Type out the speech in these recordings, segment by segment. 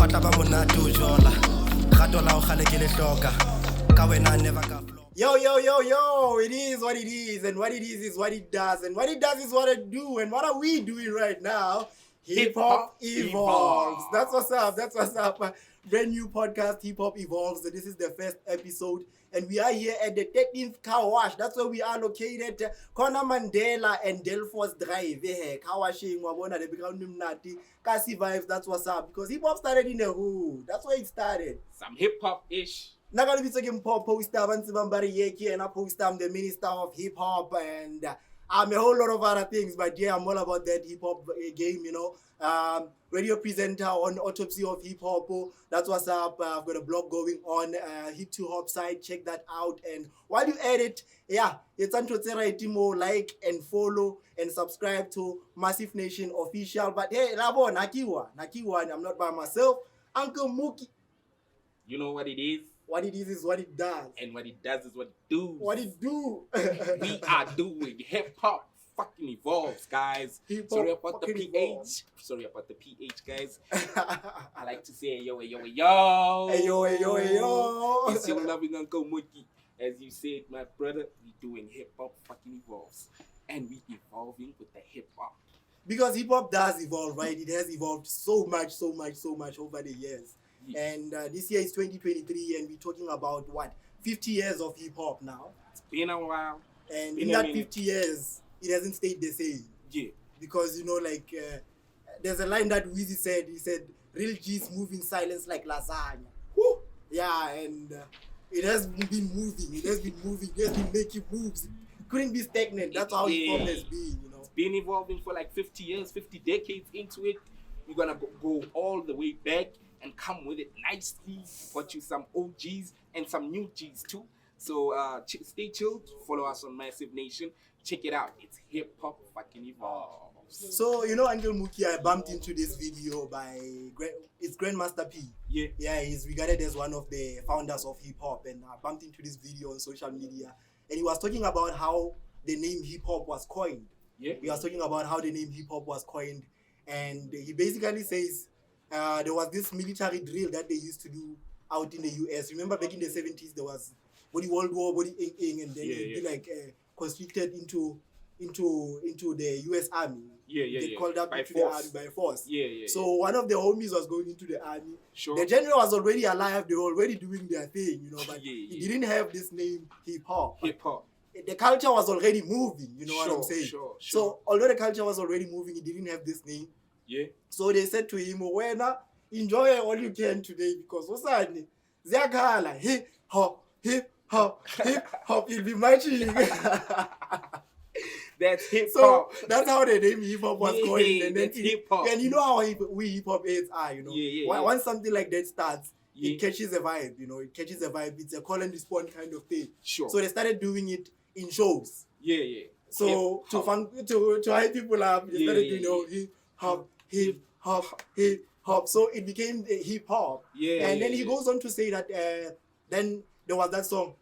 Yo, it is what it is, and what it is what it does, and what it does is what it do, and what are we doing right now? Hip Hop Evolves. That's what's up. Brand new podcast, Hip Hop Evolves. This is the first episode, and we are here at the 13th Car Wash. That's where we are located. Corner Mandela and Delphos Drive. Car washing, wabona the background mnati. Kasi vibes, that's what's up. Because hip hop started in the hood. That's where it started. Some hip hop ish. Not gonna be talking pop poster, I'm the minister of hip hop, and I'm a whole lot of other things. But yeah, I'm all about that hip hop game, you know. Radio presenter on Autopsy of Hip Hop. That's what's up. I've got a blog going on Hip to Hop site. Check that out. And while you edit, yeah, it's on Twitter, like and follow and subscribe to Massive Nation Official. But hey, Labo, Nakiwa, I'm not by myself. Uncle Muki. You know what it is? What it is what it does. And what it does is what it do. What it do. We are doing hip hop fucking evolves, guys. Sorry about the PH. Evolves. Sorry about the PH, guys. I like to say yo. Hey, yo. It's your loving Uncle Muki. As you said, my brother, we doing hip hop fucking evolves. And we evolving with the hip hop. Because hip hop does evolve, right? It has evolved so much over the years. Yeah. And this year is 2023, and we're talking about 50 years of hip hop now. It's been a while. And in that 50 years, it hasn't stayed the same. Yeah. Because, there's a line that Weezy said. He said, real G's move in silence like lasagna. Woo! Yeah, and it has been moving. It has been making moves. It couldn't be stagnant. That's how hip hop has been, you know. It's been evolving for 50 years, 50 decades into it. We're going to go all the way back and come with it nicely. Got you some OGs and some new Gs too. So stay tuned. Follow us on Massive Nation. Check it out. It's Hip Hop fucking Evolves. So, Uncle Muki, I bumped into this video by it's Grandmaster P. Yeah. Yeah, he's regarded as one of the founders of hip hop, and I bumped into this video on social media, and he was talking about how the name hip hop was coined. Yeah. He was talking about how the name hip hop was coined, and he basically says there was this military drill that they used to do out in the US. Remember back in the 70s, there was body World War, body and then it'd be constricted into the US Army. They called up into the army by force. So one of the homies was going into the army. Sure. The general was already alive. They were already doing their thing, but he didn't have this name hip hop. The culture was already moving. You know what I'm saying? Sure. So although the culture was already moving, it didn't have this name. Yeah. So they said to him, Wena, enjoy all you can today because Osani, Zakala, hip hop, you'll be marching. That's hip So hop. that's how the name hip hop was going. And then hip hop. And you know how we hip hop heads are, Once something like that starts, it catches a vibe, It catches a vibe. It's a call and respond kind of thing. Sure. So they started doing it in shows. Yeah. So to hype people up, they started doing hip hop. So it became hip hop. Yeah. And then he goes on to say that then there was that song.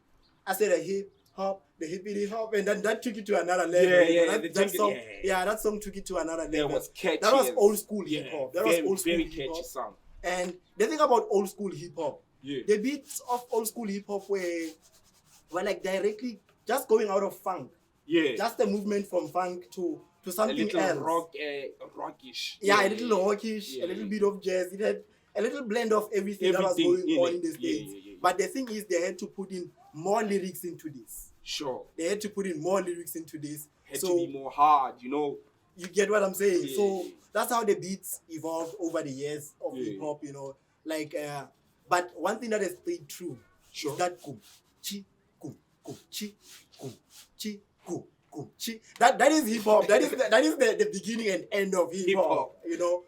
I said a hip hop, the hippity hop, and then that took it to another level. That song took it to another level. That was catchy. That was old school hip hop. That was old school very hip catchy hop. song. And the thing about old school hip hop, the beats of old school hip hop were directly just going out of funk. Yeah. Just the movement from funk to something else. Rockish. Yeah, a little rockish, a little bit of jazz. It had a little blend of everything that was going on in the States. But the thing is, they had to put in more lyrics into this. Sure. They had to put in more lyrics into this. Had to be more hard, You get what I'm saying? So that's how the beats evolved over the years of hip hop, but one thing that has stayed true is that kum, chi, kum, chi, kum, chi, kum, chi. That is hip hop. That is the beginning and end of hip hop.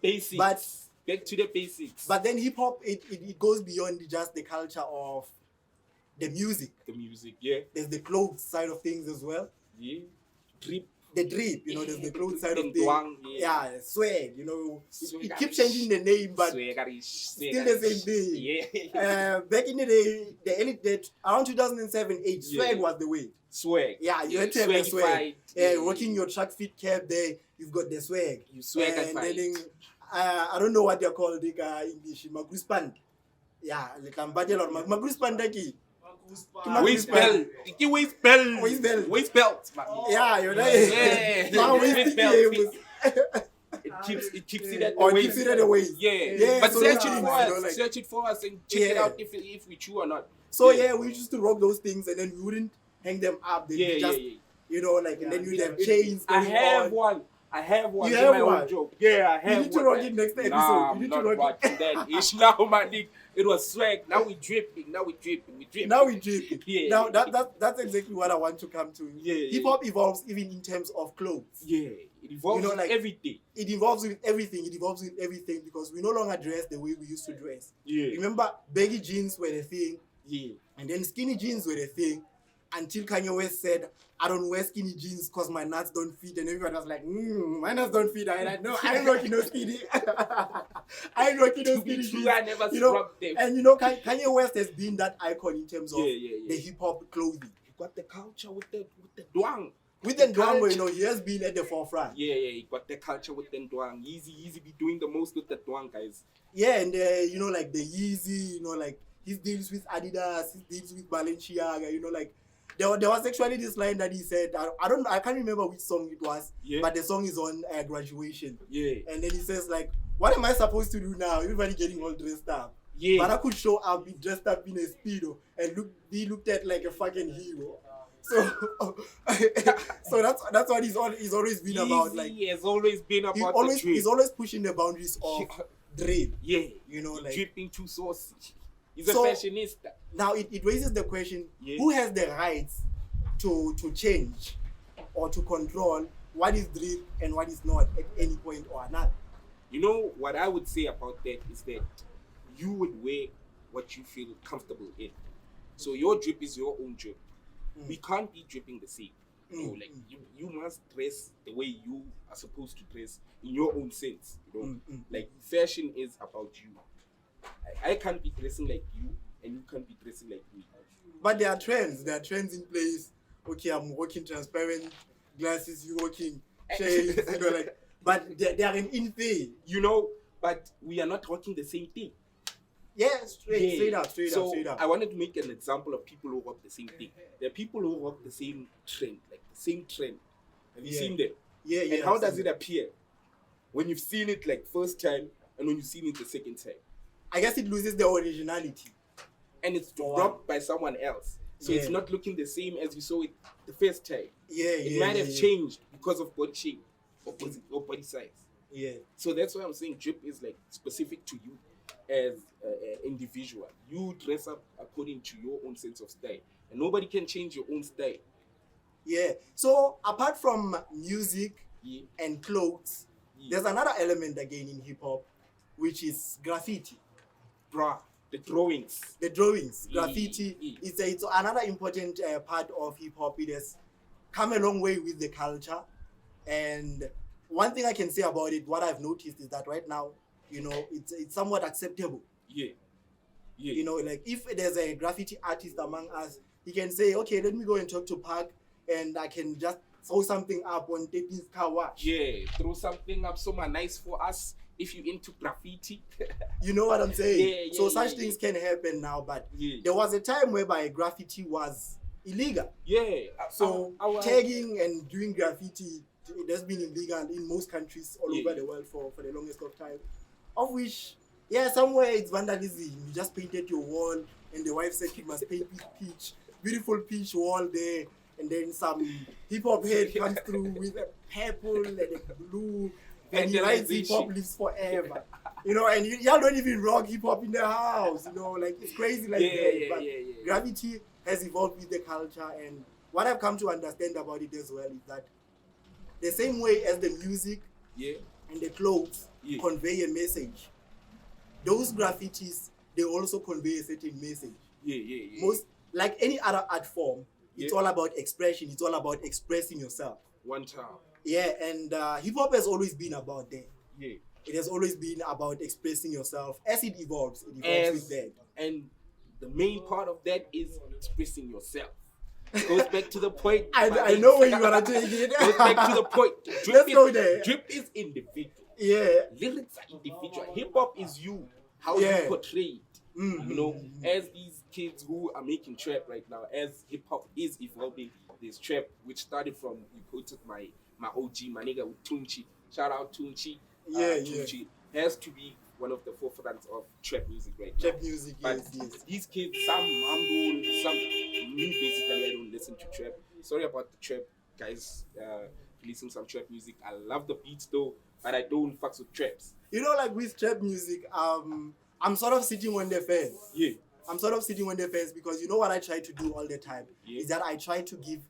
Basics. But back to the basics. But then hip hop it goes beyond just the culture of the music. There's the clothes side of things as well. The drip, there's the clothes side of things. Swag, it keeps changing the name, but still the same thing. Back in the day, around 2007-8, swag was the way. Swag. Yeah, you had to have the swag. Rocking your track fit cap there, you've got the swag. You swag and then I don't know what they're called in English. Magruspand. Yeah, like I'm battle or Magruspand ki. Waist belt. Waist belt. Yeah, you know. Yeah. Waist belt. It keeps it at the waist. Keeps it at the waist. Yeah. But so search yeah, it for us. you know, like- Search it for us and check it out if we true or not. So yeah, we used to rock those things and then we wouldn't hang them up. They'd be just, you know, like, and then you'd have chains. I have one. You in have my one? own joke. Yeah, I have You need to one. rock it next episode. Nah, You need I'm to not rock it. watching that ish now, my nigga. It was swag. Now we dripping. We drip. Now we drip. Yeah. Now that's exactly what I want to come to. Yeah. Hip hop evolves even in terms of clothes. Yeah. It evolves, You know, like- every day. It evolves with everything. Because we no longer dress the way we used to dress. Yeah. Remember, baggy jeans were the thing, Yeah. and then skinny jeans were the thing. Until Kanye West said, I don't wear skinny jeans because my nuts don't fit. And everyone was like, my nuts don't fit. I like, no, I ain't rocking no skinny. I ain't rocking no To be skinny true, jeans. I never You know, scrubbed them. and you know, Kanye West has been that icon in terms of Yeah. the hip hop clothing. You got the culture with the dwang. With the Ndwango, you know, he has been at the forefront. Yeah, he got the culture with the dwang. Easy be doing the most with the dwang, guys. Yeah, and you know, like the Yeezy, you know, like his deals with Adidas, his deals with Balenciaga, you know, like there was actually this line that he said, I can't remember which song it was, but the song is on Graduation. Yeah. And then he says like, what am I supposed to do now? Everybody getting all dressed up. Yeah. But I could show up, be dressed up in a Speedo and be looked at like a fucking hero. So, so that's what he's always been about. Like He has always been about the drip. he's always pushing the boundaries of drip. Yeah. You know, like Dripping too saucy. He's So- a fashionista. now it raises the question: who has the rights to change or to control what is drip and what is not at any point or another? You know, what I would say about that is that you would wear what you feel comfortable in. So your drip is your own drip. We can't be dripping the same. You know, like you must dress the way you are supposed to dress in your own sense. You know, like fashion is about you. I can't be dressing like you, and you can't be dressing like me. But there are trends in place. Okay, I'm working transparent glasses, you working shades, you know, like, but they are an in thing. You know, but we are not rocking the same thing. Yeah, straight up. I wanted to make an example of people who rock the same thing. There are people who rock the same trend, like the same trend. Have you seen them? Yeah. And how does it appear when you've seen it like first time and when you've seen it the second time? I guess it loses the originality. And it's rocked by someone else. So it's not looking the same as you saw it the first time. It might have changed because of body shape or body size. Yeah. So that's why I'm saying drip is like specific to you as an individual. You dress up according to your own sense of style. And nobody can change your own style. Yeah. So apart from music and clothes, there's another element again in hip hop, which is graffiti. Bruh, the drawings. Graffiti. It's another important part of hip hop. It has come a long way with the culture. And one thing I can say about it, what I've noticed is that right now, you know, it's somewhat acceptable. Yeah. You know, like if there's a graffiti artist among us, he can say, okay, let me go and talk to Park and I can just throw something up on Tepi's car wash. Yeah, throw something up somewhere nice for us if you're into graffiti. You know what I'm saying? Yeah, so such things can happen now, but there was a time whereby graffiti was illegal. Yeah. So tagging and doing graffiti, it has been illegal in most countries all over the world for the longest of time. Of which, somewhere it's vandalism. You just painted your wall and the wife said you must paint this peach, beautiful peach wall there, and then some hip-hop head comes through with a purple and a blue, and he writes hip-hop lives forever. You know, and y'all don't even rock hip-hop in the house, you know, like it's crazy like that. But gravity has evolved with the culture, and what I've come to understand about it as well is that the same way as the music and the clothes convey a message, those graffitis, they also convey a certain message. Most, like any other art form, it's all about expression. It's all about expressing yourself. One time. Yeah, and hip-hop has always been about that. It has always been about expressing yourself. As it evolves with that. And the main part of that is expressing yourself. Goes back to the point. I know where you want to take it. Goes back to the point. Let's go there. Drip is individual. Yeah. Lyrics are individual. Hip hop is you, how Yeah. you portray it. Mm. You know, as these kids who are making trap right now, as hip hop is evolving, there's trap which started from, you quoted my OG, my nigga with Tunchi. Shout out Tunchi. Yeah, Tunchi has to be one of the forefronts of trap music right now. Trap music, But yes. these kids, some mumble, some me basically, I don't listen to trap. Sorry about the trap guys. Releasing some trap music. I love the beats though, but I don't fucks with traps. You know, like with trap music, I'm sort of sitting on the fence. Yeah. I'm sort of sitting on the fence because you know what I try to do all the time is that I try to give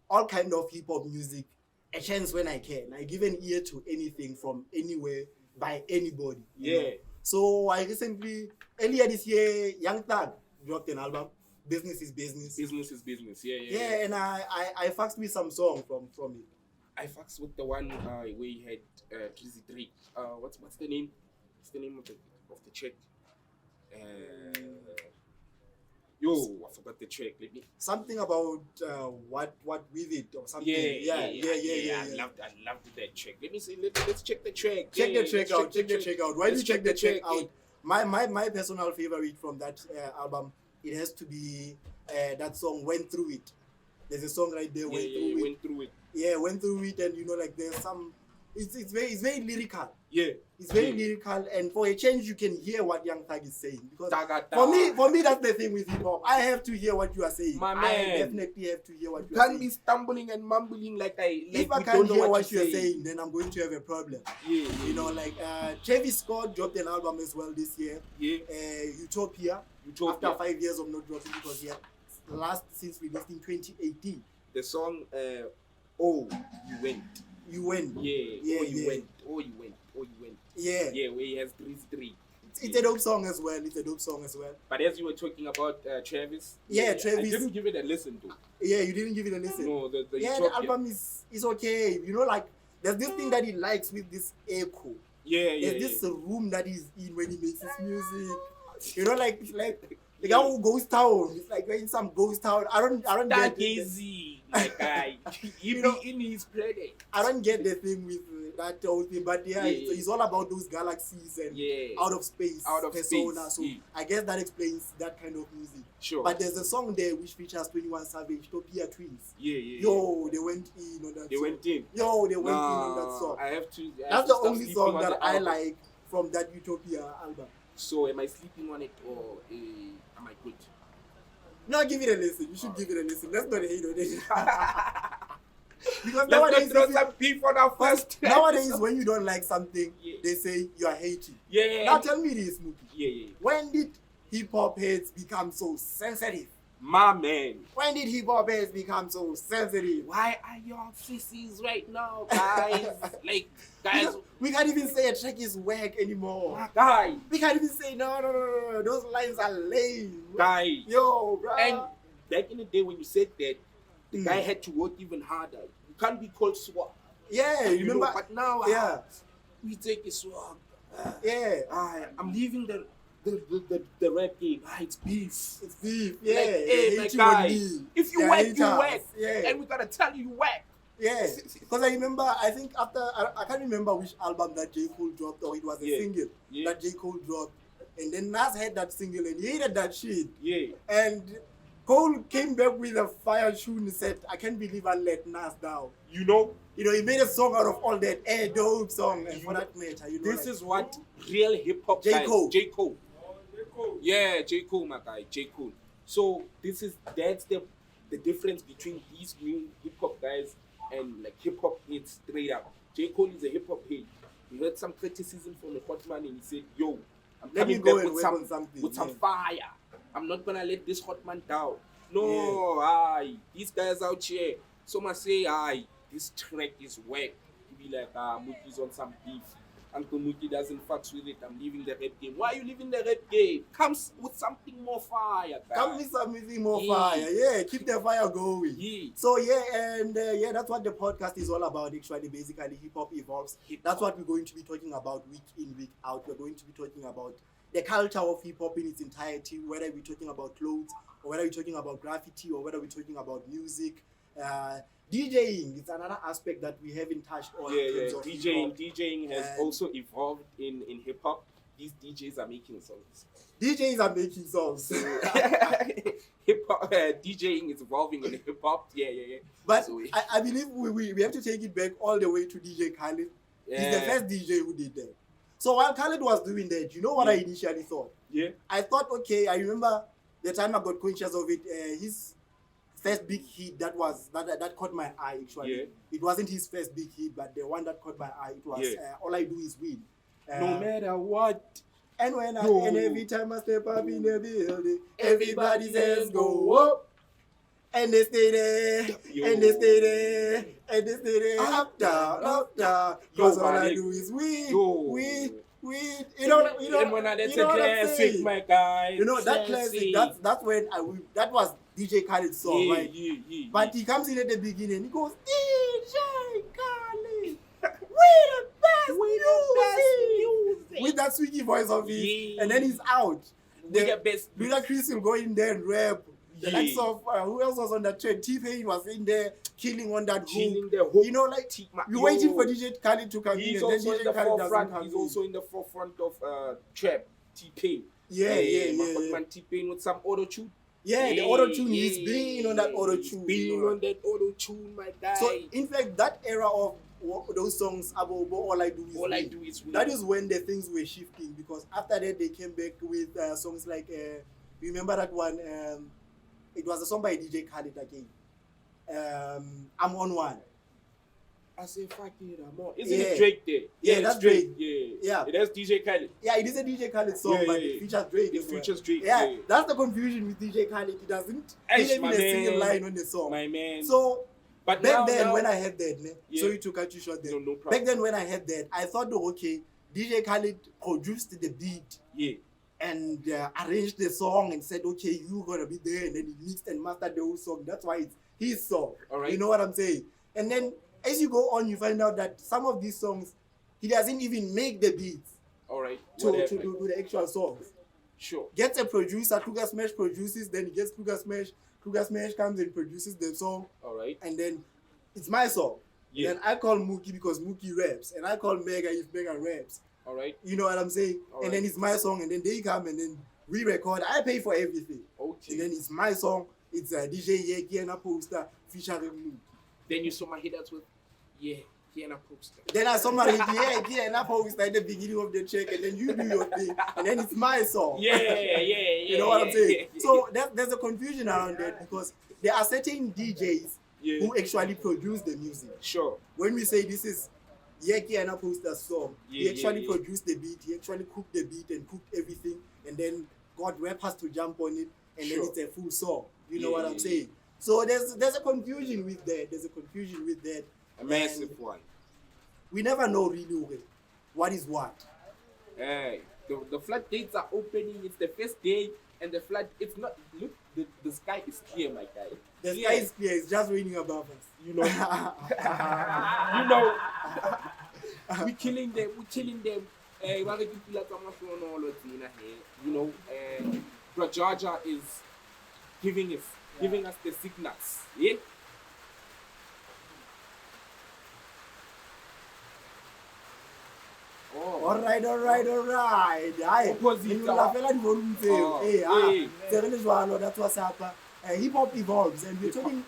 all kind of hip hop music a chance when I can. I give an ear to anything from anywhere by anybody. You know? So I recently, earlier this year, Young Thug dropped an album. Business is business. Business is business. Yeah, and I fucked with some song from it. I fucks with the one where he had Drizzy Drake. What's the name? What's the name of the track? I forgot the track. Let me. Something about what with it or something. Yeah. I loved that track. Let me see. Let's check the track. Check the track out. Why do you check the track out? My personal favorite from that album, it has to be that song "Went Through It." There's a song right there. Went through it. Yeah, went through it, and you know, like there's some. It's very lyrical. Yeah, it's very lyrical, and for a change, you can hear what Young Thug is saying. Because for me, that's the thing with hip hop. I have to hear what you are saying. My man, I definitely have to hear what you are saying. Can't be stumbling and mumbling like if I can't hear what you're saying, then I'm going to have a problem. You know, like Travis Scott dropped an album as well this year. Utopia. After 5 years of not dropping, because he had last since released in 2018. The song, "Oh You Went." You went. You went. Yeah, where he has 3. It's a dope song as well. But as you were talking about Travis, Travis. I didn't give it a listen though. Yeah, you didn't give it a listen. No, the album is okay. You know, like there's this thing that he likes with this echo. There's this room that he's in when he makes his music. You know, like the guy who goes town. It's like we're in some ghost town. I don't that get easy, that guy. He be in his planet. I don't get the thing with that whole thing, but it's all about those galaxies and out of space persona. So I guess that explains that kind of music. Sure. But there's a song there which features 21 Savage, Topia Twins. Yo, they went in on that. They went in on that song. That's the only song that I like from that Utopia album. So am I sleeping on it or am I good? No, give it a listen. You should give it a listen. Let's not hate on it. Because nowadays, throw some beef on our first. Nowadays, when you don't like something, they say you are hating. Now tell me this, Muki. When did hip hop heads become so sensitive? My man. When did hip hop heads become so sensitive? Why are y'all sissies right now, guys? Guys, we can't even say a track is whack anymore. Guy. We can't even say no. Those lines are lame. Guy. Yo, bro. And back in the day when you said that, the guy had to work even harder. You can't be called swag. Yeah, you remember? Know, but now, we take a swag. I'm leaving the rap game. It's beef. It's beef. My guy. If you whack, you whack. And we gotta tell you whack. Because I remember, I think after, I can't remember which album that J. Cole dropped, or it was a single that J. Cole dropped. And then Nas had that single and he hated that shit. And Cole came back with a fire tune and said, I can't believe I let Nas down. You know, he made a song out of all that dope song. And for that matter, this is what real hip hop J. Cole. J. Cole. Yeah, J. Cole, my guy, J. Cole. So that's the difference between these new hip hop guys and like hip hop heads straight up. J. Cole is a hip hop head. He heard some criticism from the hot man and he said, yo, I'm coming back with some fire. I'm not gonna let this hot man down. No, these guys out here, some must say, this track is whack. You be like, Muki's on some beef. Uncle Muki doesn't fucks with it. I'm leaving the rap game. Why are you leaving the rap game? Come with something more fire, guys. Come with something more fire. Keep the fire going. So that's what the podcast is all about. Actually, basically, hip hop evolves. That's what we're going to be talking about week in, week out. We're going to be talking about the culture of hip hop in its entirety, whether we're talking about clothes, or whether we're talking about graffiti, or whether we're talking about music, DJing is another aspect that we haven't touched on. Yeah, in yeah. terms of DJing has And- also evolved in hip hop. These DJs are making songs. DJs are making songs. Hip hop DJing is evolving in hip hop. Yeah. But So, I believe we have to take it back all the way to DJ Khaled. He's the first DJ who did that. So while Khaled was doing that, you know what I initially thought? Yeah. I thought, okay, I remember the time I got conscious of it, his first big hit that caught my eye actually. Yeah. It wasn't his first big hit, but the one that caught my eye, it was All I Do Is Win. No matter what. And and every time I step up in the building, everybody says go up. And they stay there, and they stay there, and they stay there, up, down, because all I do is win. You know And when that's you know a what I'm classic, saying? my guy. You know, that classic, that's when that was DJ Khaled's song, right? Yeah. But he comes in at the beginning, he goes, DJ Khaled, we the best music. With that squeaky voice of his, and then he's out. The best. Ludacris will go in there and rap. The Yeah. likes of who else was on that train? T-Pain was in there killing on that Killing hook. the hook. You know, like you're waiting for DJ Khaled to come He's in, and also then in DJ the Khaled doesn't forefront. come He's in. also in the forefront of trap. T-Pain. Yeah. Man, T-Pain with some auto tune. Yeah, the auto tune. He's bringing on that auto tune. Being on that auto tune, my guy. So in fact, that era of those songs, All I Do Is all I Win, do is win. that is when the things were shifting, because after that they came back with songs like remember that one? It was a song by DJ Khaled again. I'm on one. I say fuck it, I'm on. Isn't Yeah. it Drake there? Yeah, it's that's Drake. Drake. Yeah. It has DJ Khaled. Yeah, it is a DJ Khaled song, Yeah, but yeah. it features Drake. It as well. features Drake. Yeah, that's the confusion with DJ Khaled. He doesn't Eish, even my a single man. line on the song. My man. So but back now, then when I heard that, Yeah. sorry to cut you short there. No problem. Back then when I heard that, I thought, oh, okay, DJ Khaled produced the beat Yeah. and arranged the song and said, okay, you're gonna be there, and then he mixed and mastered the whole song. That's why it's his song. All right. You know what I'm saying? And then as you go on, you find out that some of these songs, he doesn't even make the beats All right. to do the actual songs. Sure. Gets a producer, Kluga Smash produces, then he gets Kluga Smash comes and produces the song, All right. and then it's my song. Yeah. Then I call Muki because Muki raps, and I call Mega if Mega raps. All right. You know what I'm saying? All and right. then it's my song, and then they come and then we record. I pay for everything. Okay. And then it's my song. It's DJ Yena poster featuring Muki. Then you saw my hitters with Yena poster. Then I saw my Yena poster at the beginning of the check, and then you do your thing, and then it's my song. Yeah. You know what I'm saying? Yeah. So there's a confusion around that, because there are certain DJs Yeah. who actually produce the music. Sure. When we say this is Yeki and Poster's song, he Yeah, actually yeah. produced the beat, he actually cooked the beat and cooked everything, and then got rappers to jump on it, and Sure. then it's a full song. You know Yeah, what yeah, I'm yeah. saying? So there's a confusion with that. A massive one. We never know really what is what. Hey, the floodgates are opening. It's the first day, and it's not. Look, the sky is clear, my guy. The sky is clear, it's just raining above us. You know. We're killing them. You know, Rajaja is giving us the signals. Yeah. Oh. All right. Aye. Opposite, Ngilafela di-volume tseo. Oh, Ntse re le jwalo, that's what's up. Hip hop evolves, and we're talking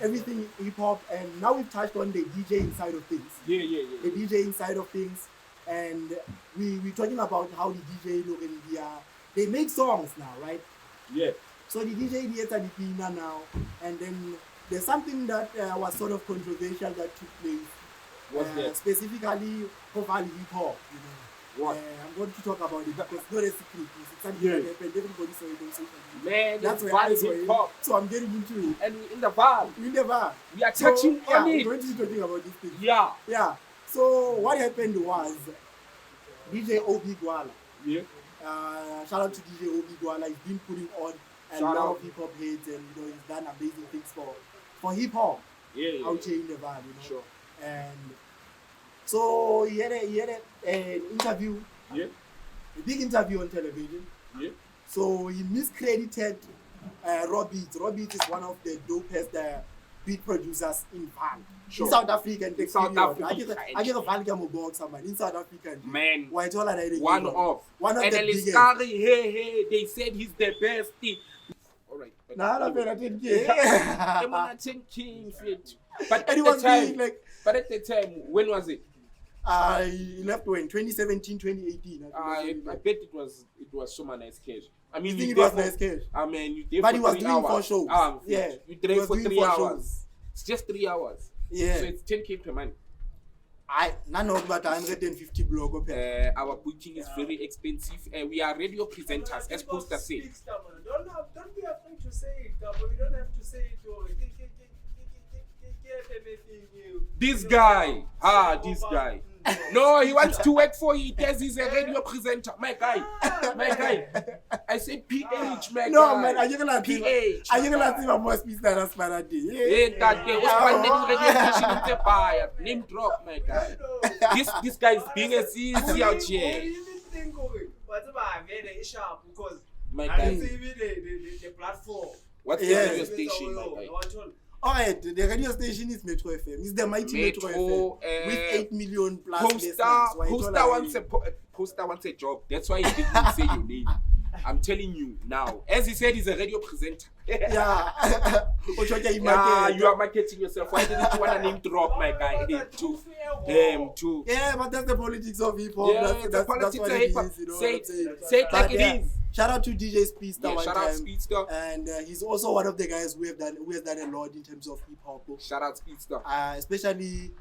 everything hip hop, and now we've touched on the DJing side of things. Yeah. The DJing side of things, and we're talking about how the DJ look in they make songs now, right? Yeah. So the DJ theater the Pina now, and then there's something that was sort of controversial that took place. What's that? Specifically for Vaal hip hop, you know. What? I'm going to talk about it because it's not a secret. It's something that happened. Everybody saw it on social media. Man, That's it's where I Vaal saw hip it. hop, So I'm getting into it. and we're in the Vaal. We never. We are touching on We're it. going to be talking about this thing. Yeah. So what happened was DJ Gwala. Yeah. Shout out to DJ Gwala. He's been putting on a Shout lot out. of hip hop hits, and he's done amazing things for hip hop Yeah. out here in the Vaal, Sure. And so he had an interview, a big interview on television. Yeah. So he miscredited Raw Beats. Raw Beats is one of the dopest beat producers in Vaal. Sure. In South Africa, In South Africa. I get a Vaal ke mo boxa man in South Africa. Man, Why it all like one of the and biggest. hey, they said he's the best. All right. Nah, I'm not 10K. Yeah, I'm not 10K. But And at he the was time, being like, but at the time, when was it? he left when 2017, 2018. I bet it was so nice cash. I mean, You think you it was there nice cash? I mean, you there But for he was 3 doing hours. 4 shows. Yeah, You he there was for doing 3 4 hours. shows. It's just 3 hours. Yeah. So it's 10K per month. None of but 150 blog up here. Our booking is very expensive. We are radio presenters, as Poster said. Don't be afraid to say it, but we don't have to say it. This guy, this guy. No, he wants to work for it as he's a radio presenter. My guy. I said PH, my No, guy. man, are you gonna see? PH. Are you gonna see my most piece that as Paradi? Hey, that day, what's my radio station in the fire? Name drop, my guy. This guy is being a CC out here. Because My I guy. didn't see the platform. What's the Yeah. radio station, my guy? Alright, the radio station is Metro FM. It's the mighty Metro, Metro, FM with 8 million plus Poster wants a job. That's why he didn't say your name. I'm telling you now. As he said, he's a radio presenter. Yeah. Yeah, you are marketing yourself. Why didn't you want a name drop, my guy? Damn, too. Yeah, but that's the politics of hip hop. Yeah, that's the politics what of it hip hop. is, you know Say what I'm saying? it like But it yeah, is. shout out to DJ Speedster Yeah, one shout time. out Speedster. And he's also one of the guys who has done a lot in terms of hip hop. Shout out Speedster. Especially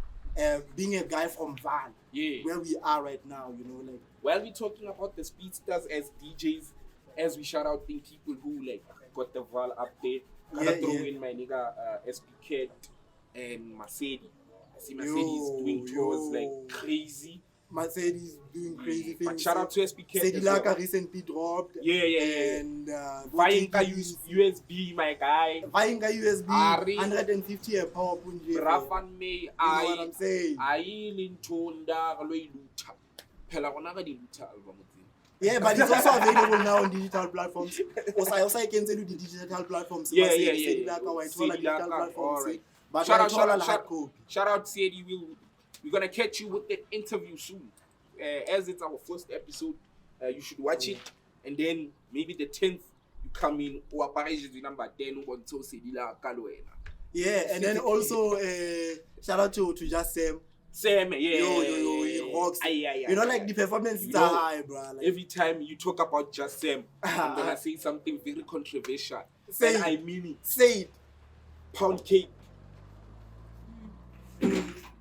being a guy from Vaal, Yeah. where we are right now, you know, like. While we're talking about the Speedsters as DJs, as we shout out the people who like got the Vaal up there, gotta throw in my nigga SPK and Mercedes. I see Mercedes doing tours like crazy. Mercedes doing crazy things. But shout out to SPK. Sedilaka recently dropped. Yeah. And Vainga use USB, my guy. Vainga USB, Ari. 150 a pop. Rafan May, You know what I'm saying? I Lintonda, Luta. Pela Onaga di Luta album. Yeah, but it's also available now on digital platforms. Also, I can tell you the digital platforms. Yeah. Sedilaka, white all digital platforms. Alright. But Shout out, Sadie. We're gonna catch you with that interview soon. As it's our first episode, you should watch it, and then maybe the 10th you come in. Or number 10 until Sedila Kaloena. Yeah, and then also shout out to Justsam. Sam, yeah. Yo, he rocks. You know, like the performances are high, bro. Like, Every time you talk about Justsam, I'm gonna say something very controversial. Say And it. I mean it. say it. Pound cake.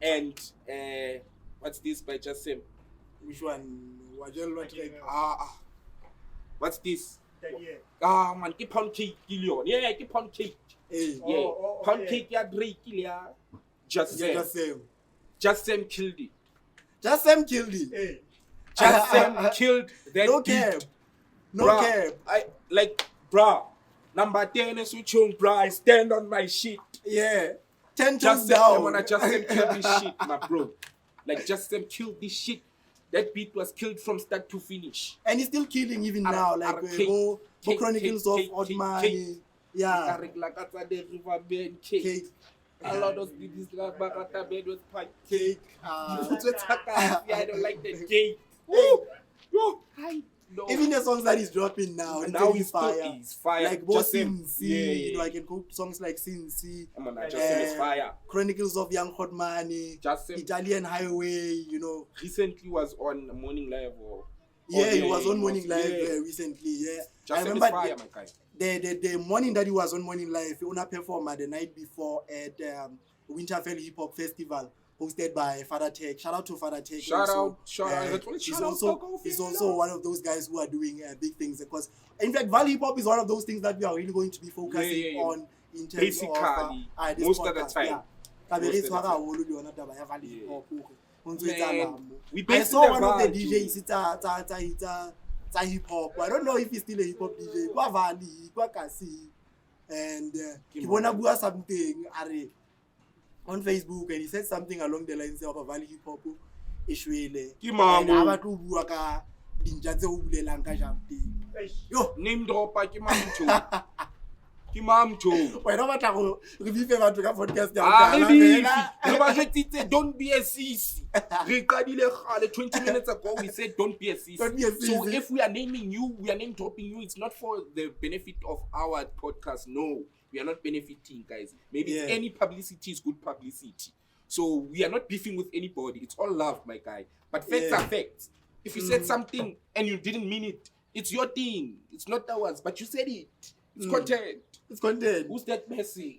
And what's this by Justsam? Which one? Wajel not like. What's this? Yeah. Man, keep pound cake, Gillion. Yeah, keep pound cake. Hey, Yeah, pound okay. cake, yeah, Drake, yeah. Justsam. Justsam. Justsam killed it. Justsam killed it. Hey. Justsam killed that No beat. cap. No Bruh, cap. I like, bruh. Number 10 is which one, bruh. I stand on my shit. Yeah. 10 toes Justsam, down. when I Justsam killed this shit, my bro. Like Justsam killed this shit. That beat was killed from start to finish. And he's still killing even now. Like, cake, go cake, Chronicles cake, of cake, Odd cake, Money. Yeah. Cake. Cake. A lot of this Barata bed was packed. Cake. I don't like the cake. Hey. Yo, hi. No. Even the songs that he's dropping now, And it's now really he's fire. He's fire. Like both Justsam, Sin C, yeah. you know, I can quote songs like Sin C, Justsam is fire. Chronicles of Young Hot Money, Justsam Italian Highway, you know. recently was on Morning Live or Yeah, he was on he Morning Live yeah. Recently. Yeah, I Justsam is remember fire, my guy. the morning that he was on Morning Live, he wanna perform the night before at Winterfell Hip Hop Festival, hosted by Father Tech. Shout out to Father Tech. Shout also. out. He's also one of those guys who are doing big things, because in fact Vaal Hip Hop is one of those things that we are really going to be focusing Yeah. on in terms Basically, of this most of the podcast. time. Yeah. Most of the time. We I based saw in one of the Vaal, too. DJs it's hip hop. I don't know if he's still a hip hop DJ. Kwa Vali, kwa Kasi, and he wanna do something on Facebook, and he said something along the lines of Vaal hip hop ishwele. Ke mamo. And ha ba tlo bua ka dinja tse o bulelang ka jampeng. Yo, Name dropper ke Mamito. Ke mom Joe. Wena ba tla go re bife batho ka podcast ya Don't be a sissy. Re qadile gale 20 minutes ago we said don't be a sissy. Don't be a So sissy. if we are naming you, we are name dropping you, it's not for the benefit of our podcast. No, we are not benefiting, guys. Maybe Yeah. any publicity is good publicity. So we are not beefing with anybody. It's all love, my guy. But facts are facts. If you said something and you didn't mean it, it's your thing. It's not ours. But you said it. It's content. It's content. Who's that Messi?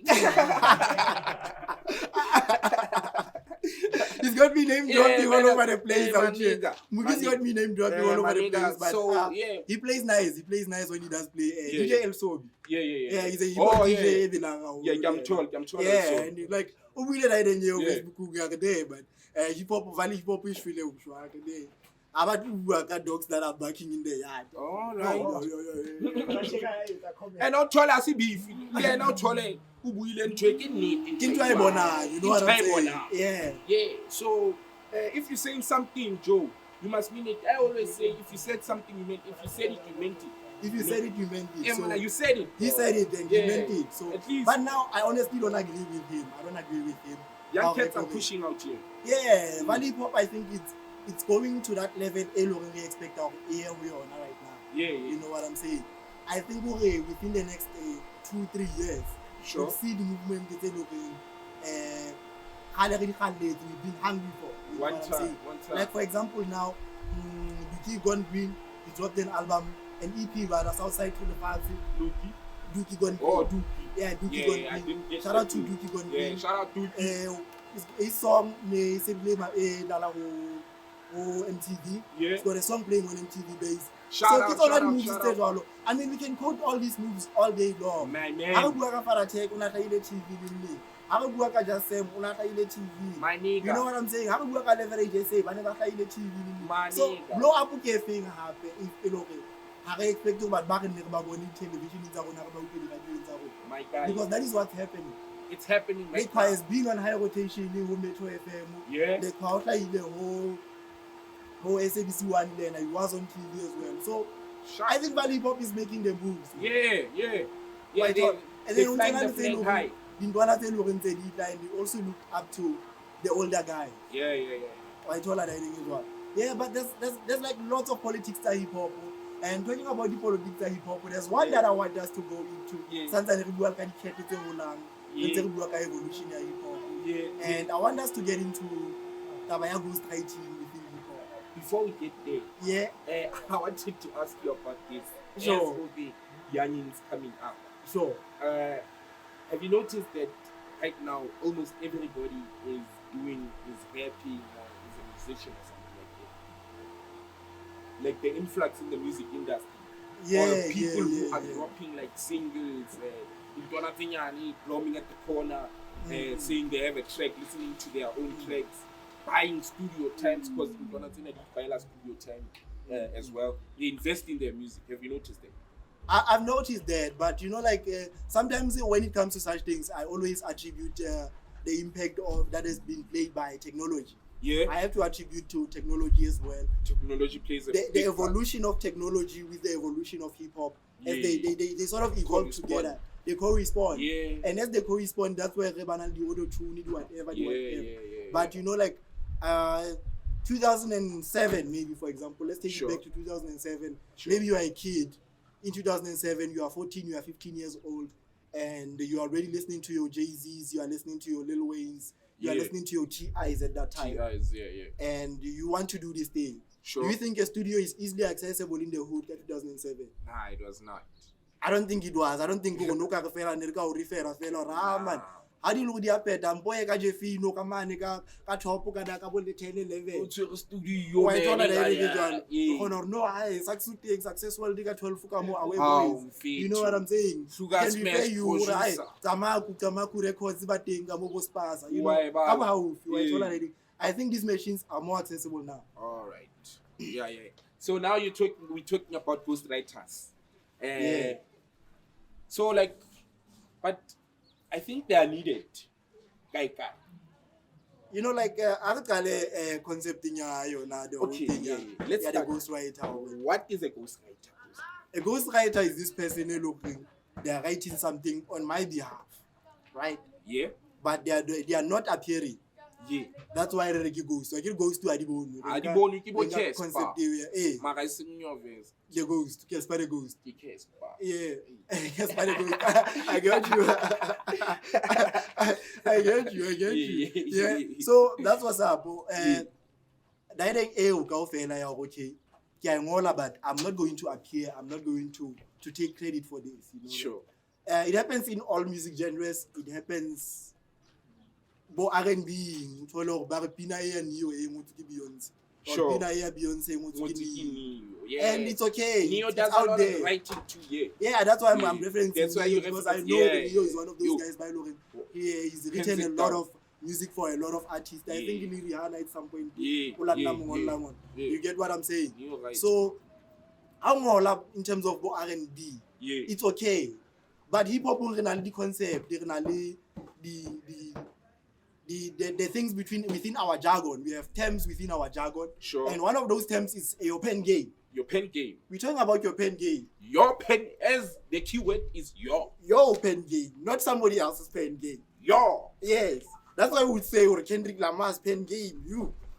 He's got me name dropping all over the place out here. nigga. Muki's got me name dropping all over the place. But So, yeah. he plays nice. He plays nice when he does play. Yeah, DJ El Sobi. Yeah. He's a hip-hop DJ. I'm told. Yeah, Also. and he's like, we did I didn't know Yeah. Facebook the other day, but hip-hop, Valley hip-hop is feeling today. About to work at dogs that are barking in the yard. All Yeah. right. And now tell us beef. Yeah, now tell us who will take it neat. Into Ibona, you know what I'm saying? Yeah. Yeah. So if you're saying something, Joe, you must mean it. I always say if you said something, you meant. If you said it, you meant it. If you said it, you meant it. Yeah, So man, you said it. he said it and he meant it. So, at least but now I honestly don't agree with him. I don't agree with him. young How cats are recommend- pushing out here. Yeah, Valley hip hop. I think it's going to that level. We expect our here we are right now. Yeah. You know what I'm saying? I think within the next 2-3 years, Sure. we'll see the movement that's looking. We've been hungry for. You know One what I'm time. saying? One time. Like for example now, Muki Gone Green, he dropped an album, an EP by the Southside to the party. Luki. Dookie Gone Green. Oh, Duki. Yeah, Dookie Yeah, Gone yeah, I Green. didn't get Shout that out to too. Dookie Gone Yeah, Green. shout out Duki. His song may simply lala MTV. Yeah. He's got a song playing on MTV base. Shout out, it's already shout out, moves shout stage out. jwalo. I mean, we can quote all these moves all day long. My Ha man. re bua ka Faratek, o na hlahile TV le le. Ha re bua ka Justsam, o na hlahile TV. My You know nigga. what I'm saying? Ha re bua ka Leverage SA, ba ne ba hlahile TV le le. My So, nigga. blow up ke feng hape if e le hore ha re expect hore batho ba re nne re ba bone television tsa rona re ba utlwe di-radio tsa rona. My guy. Because that is what's happening. It's happening right Requires being on high rotation ho Metro FM. Yeah. The crowd hlahile ho SABC1 then I was on TV as well. So I think Valley Hip Hop is making the moves. Yeah. Why They not? And they then flying when the flag high. they also look up to the older guys. Yeah. I told her that as well. Yeah, but there's like lots of politics to hip hop. And talking about the politics to hip hop, there's one that I want us to go into. Yeah. Sometimes we work at the Yeah. evolution of hip hop. Yeah. And I want us to get into Tabaya ghostwriting within hip hop. Before we get there, Yeah, I wanted to ask you about this. Sure. As the youngins coming up. sure. Have you noticed that right now almost everybody is rapping or is a musician or something like that? Like the influx in the music industry. Yeah, or people who yeah, are yeah. dropping like singles, blomming at the corner, saying they have a track, listening to their own tracks, buying studio times because Ndona buy studio time as well. They invest in their music. Have you noticed that? I've noticed that, but you know, like sometimes when it comes to such things, I always attribute the impact of that has been played by technology. Yeah. I have to attribute to technology as well. Technology plays a The big part. evolution of technology with the evolution of hip hop, as Yeah. they sort of evolve Correspond. together. They correspond. Yeah. And as they correspond, that's where Rebana the auto tune, do whatever, do whatever. Yeah. But you know, like 2007, maybe for example, let's take Sure. it back to 2007. Sure. Maybe you are a kid in 2007, you are 14, you are 15 years old, and you are already listening to your Jay-Z's, you are listening to your Lil Wayne's, you are Yeah. listening to your T.I.'s at that time, TIs, yeah. and you want to do this thing. Sure. Do you think a studio is easily accessible in the hood in 2007? Nah, it was not. I don't think it was. I don't think go no ka fela ne ka o refera fela ra man. Ha di lo di apeta mpoye ka Jeffino ka mane ka top ka da ka bo le 10 11. Studio, Wa ithola le le yeah. jalo. Khona no ha successful di ka 12 ka mo away How boys. You know mfethu. what I'm saying? Sugar Can smash refer you right. producer. Tamaku records ba teng ka mo bo Spaza. You know. Why, ba- Ka ba haufi wa Yeah. ithola le. I think these machines are more accessible now. All right. Yeah. So now we're talking about ghostwriters. Yeah. So like, but I think they are needed. Guy. You know, like a re qale concept nya yona the whole Okay, thing. yeah. Let's the start. ghostwriter. What is a ghostwriter? A ghostwriter is this person looking they are writing something on my behalf, right? Yeah. But they are not appearing. Yeah. That's why Reki goes. So I goes to Adibon. Adibon ke bo chest concept ba. eh. Mara iseng your verse. The ghost, yes, by the ghost. Ke chest ba. Yeah, yes, by the ghost. I got you. I get you. Yeah. So that's what's up. Direct okay. But I'm not going to appear. I'm not going to take credit for this. You know? Sure. It happens in all music genres. It happens. Bo R&B, Beyonce. Sure. Beyonce, yeah. And it's okay. Neo it's does out a lot there. of writing too, yeah. Yeah, that's why I'm Yeah. referencing That's why you because I reference- know yeah. that Neo is one of those You- guys by Lauren. He's Hands written a it lot down. of music for a lot of artists. I Yeah. think in Rihanna at some point. Yeah. Yeah. You get what I'm saying? Neo right. So, I'm all up in terms of R&B. yeah. It's okay. But hip hop will the concept, the things within our jargon. We have terms within our jargon. Sure. And one of those terms is your pen game. Your pen game. We're talking about your pen game. Your pen, as the keyword is your. Your pen game, not somebody else's pen game. Your. Yes. That's why we would say or Kendrick Lamar's pen game.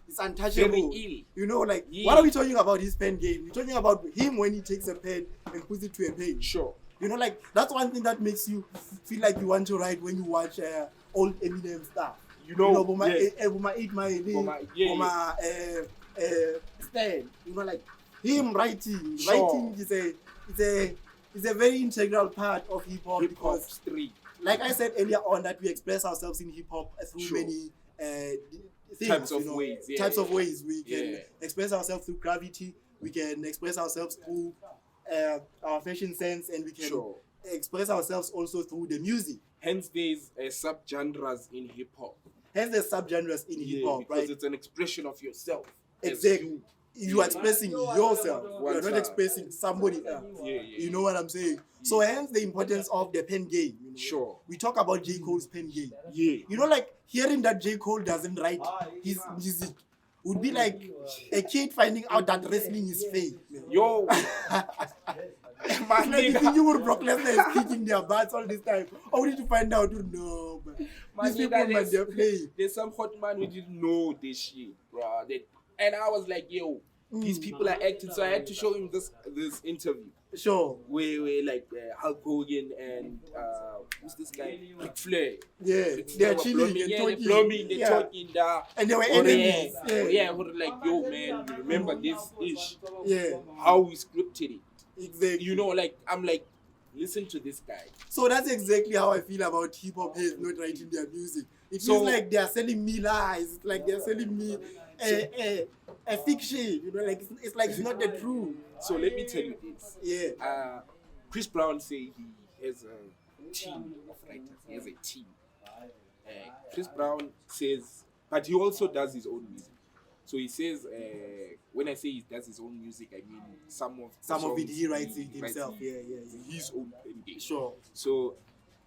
It's untouchable. Very ill. You know, like Yeah. what are we talking about his pen game? We're talking about him when he takes a pen and puts it to a page. Sure. You know, like that's one thing that makes you feel like you want to write when you watch old Eminem stuff. Boma 8 Mile, Boma Stan. You know, like him writing. Sure. Writing is a very integral part of hip hop Hip hop because, street. like I said earlier on, that we express ourselves in hip hop through Sure. many things, Types of ways, yeah. Types of ways we can Yeah. express ourselves through gravity. We can express ourselves through our fashion sense, and we can Sure. express ourselves also through the music. Hence, there's sub-genres in hip hop. Hence, the subgenres in hip hop, because right? it's an expression of yourself. as Exactly. You are expressing yourself. You are not One expressing somebody else. Yeah. You know what I'm saying? So hence the importance of the pen game. You know? Sure. We talk about J. Cole's pen game. Yeah. You know, like hearing that J. Cole doesn't write his music would be like a kid finding out that wrestling is fake. Yo. It's Man, like you nigga. think you would Brock Lesnar is kicking their butts all this time. Only to find out, no, man. These people, nigga, man, they're playing. There's some hot man who didn't know this shit, bro. And I was like, yo, these people are acting. So I had to show him this interview Sure. where like Hulk Hogan and who's this guy? Ric Flair. Yeah. Ric They're Flair were chilling blooming, and yeah, talking. they're blooming, they're Yeah. talking there. And they were Oh, enemies. yeah. Yeah, we're like, yo, man, you remember this ish? Yeah. How we scripted it. Exactly. You know, like, I'm like, listen to this guy. So that's exactly how I feel about hip hop heads not writing their music. It So- feels like they are selling me lies. It's like they're selling me a fiction. You know, like it's like it's not the truth. So let me tell you this. Yeah. Chris Brown say he has a team of writers. He has a team. Chris Brown says, but he also does his own music. So he says, when I say he does his own music, I mean some of It he writes it he writes himself. it. Yeah. His own pen game. Sure. So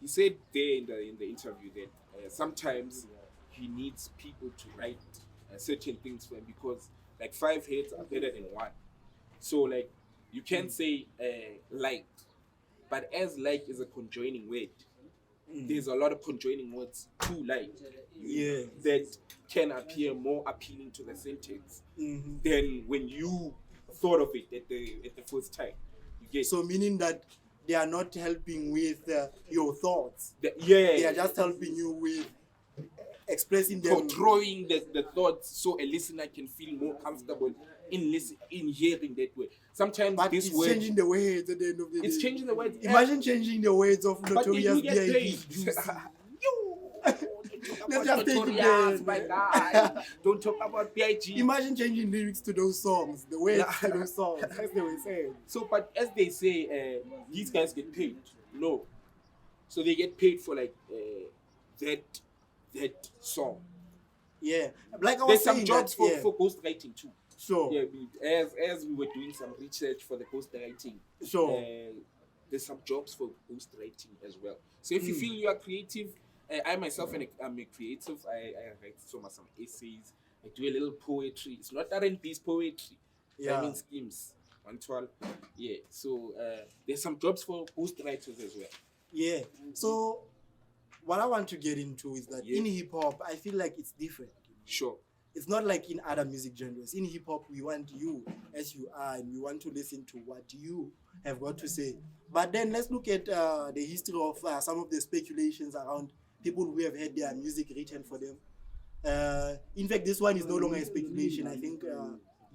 he said there in the interview that sometimes he needs people to write certain things for him because like 5 heads are better than one. So like you can say like, but as like is a conjoining word, there's a lot of conjoining words to like Yeah. that can appear more appealing to the sentence Mm-hmm. than when you thought of it at the first time. You get So meaning that they are not helping with your thoughts. yeah. They are just helping you with expressing them. Controlling the thoughts so a listener can feel more comfortable in hearing that word. Sometimes But this it's word changing the words at the end of the day. it's changing the words. Imagine changing the words of but then Notorious you get B.I.G. paid. Let's just take it Notorious, there. my guy. Don't talk about B.I.G. Imagine changing lyrics to those songs, the words to those songs. That's the way saying. So, but as they say, these guys get paid. No. So they get paid for like that song. Yeah, like I was There's some saying, jobs that, for ghostwriting too. Sure, Yeah, as we were doing some research for the ghostwriting, sure. there's some jobs for ghostwriting as well. So if you feel you are creative, I myself am a creative. I write some essays. I do a little poetry. It's not R&B's poetry. Yeah. I mean schemes. 112. Yeah. So there's some jobs for ghostwriters as well. Yeah. So what I want to get into is that in hip hop, I feel like it's different. Sure. It's not like in other music genres. In hip hop, we want you as you are, and we want to listen to what you have got to say. But then let's look at the history of some of the speculations around people who have had their music written for them. In fact, this one is no longer a speculation. I think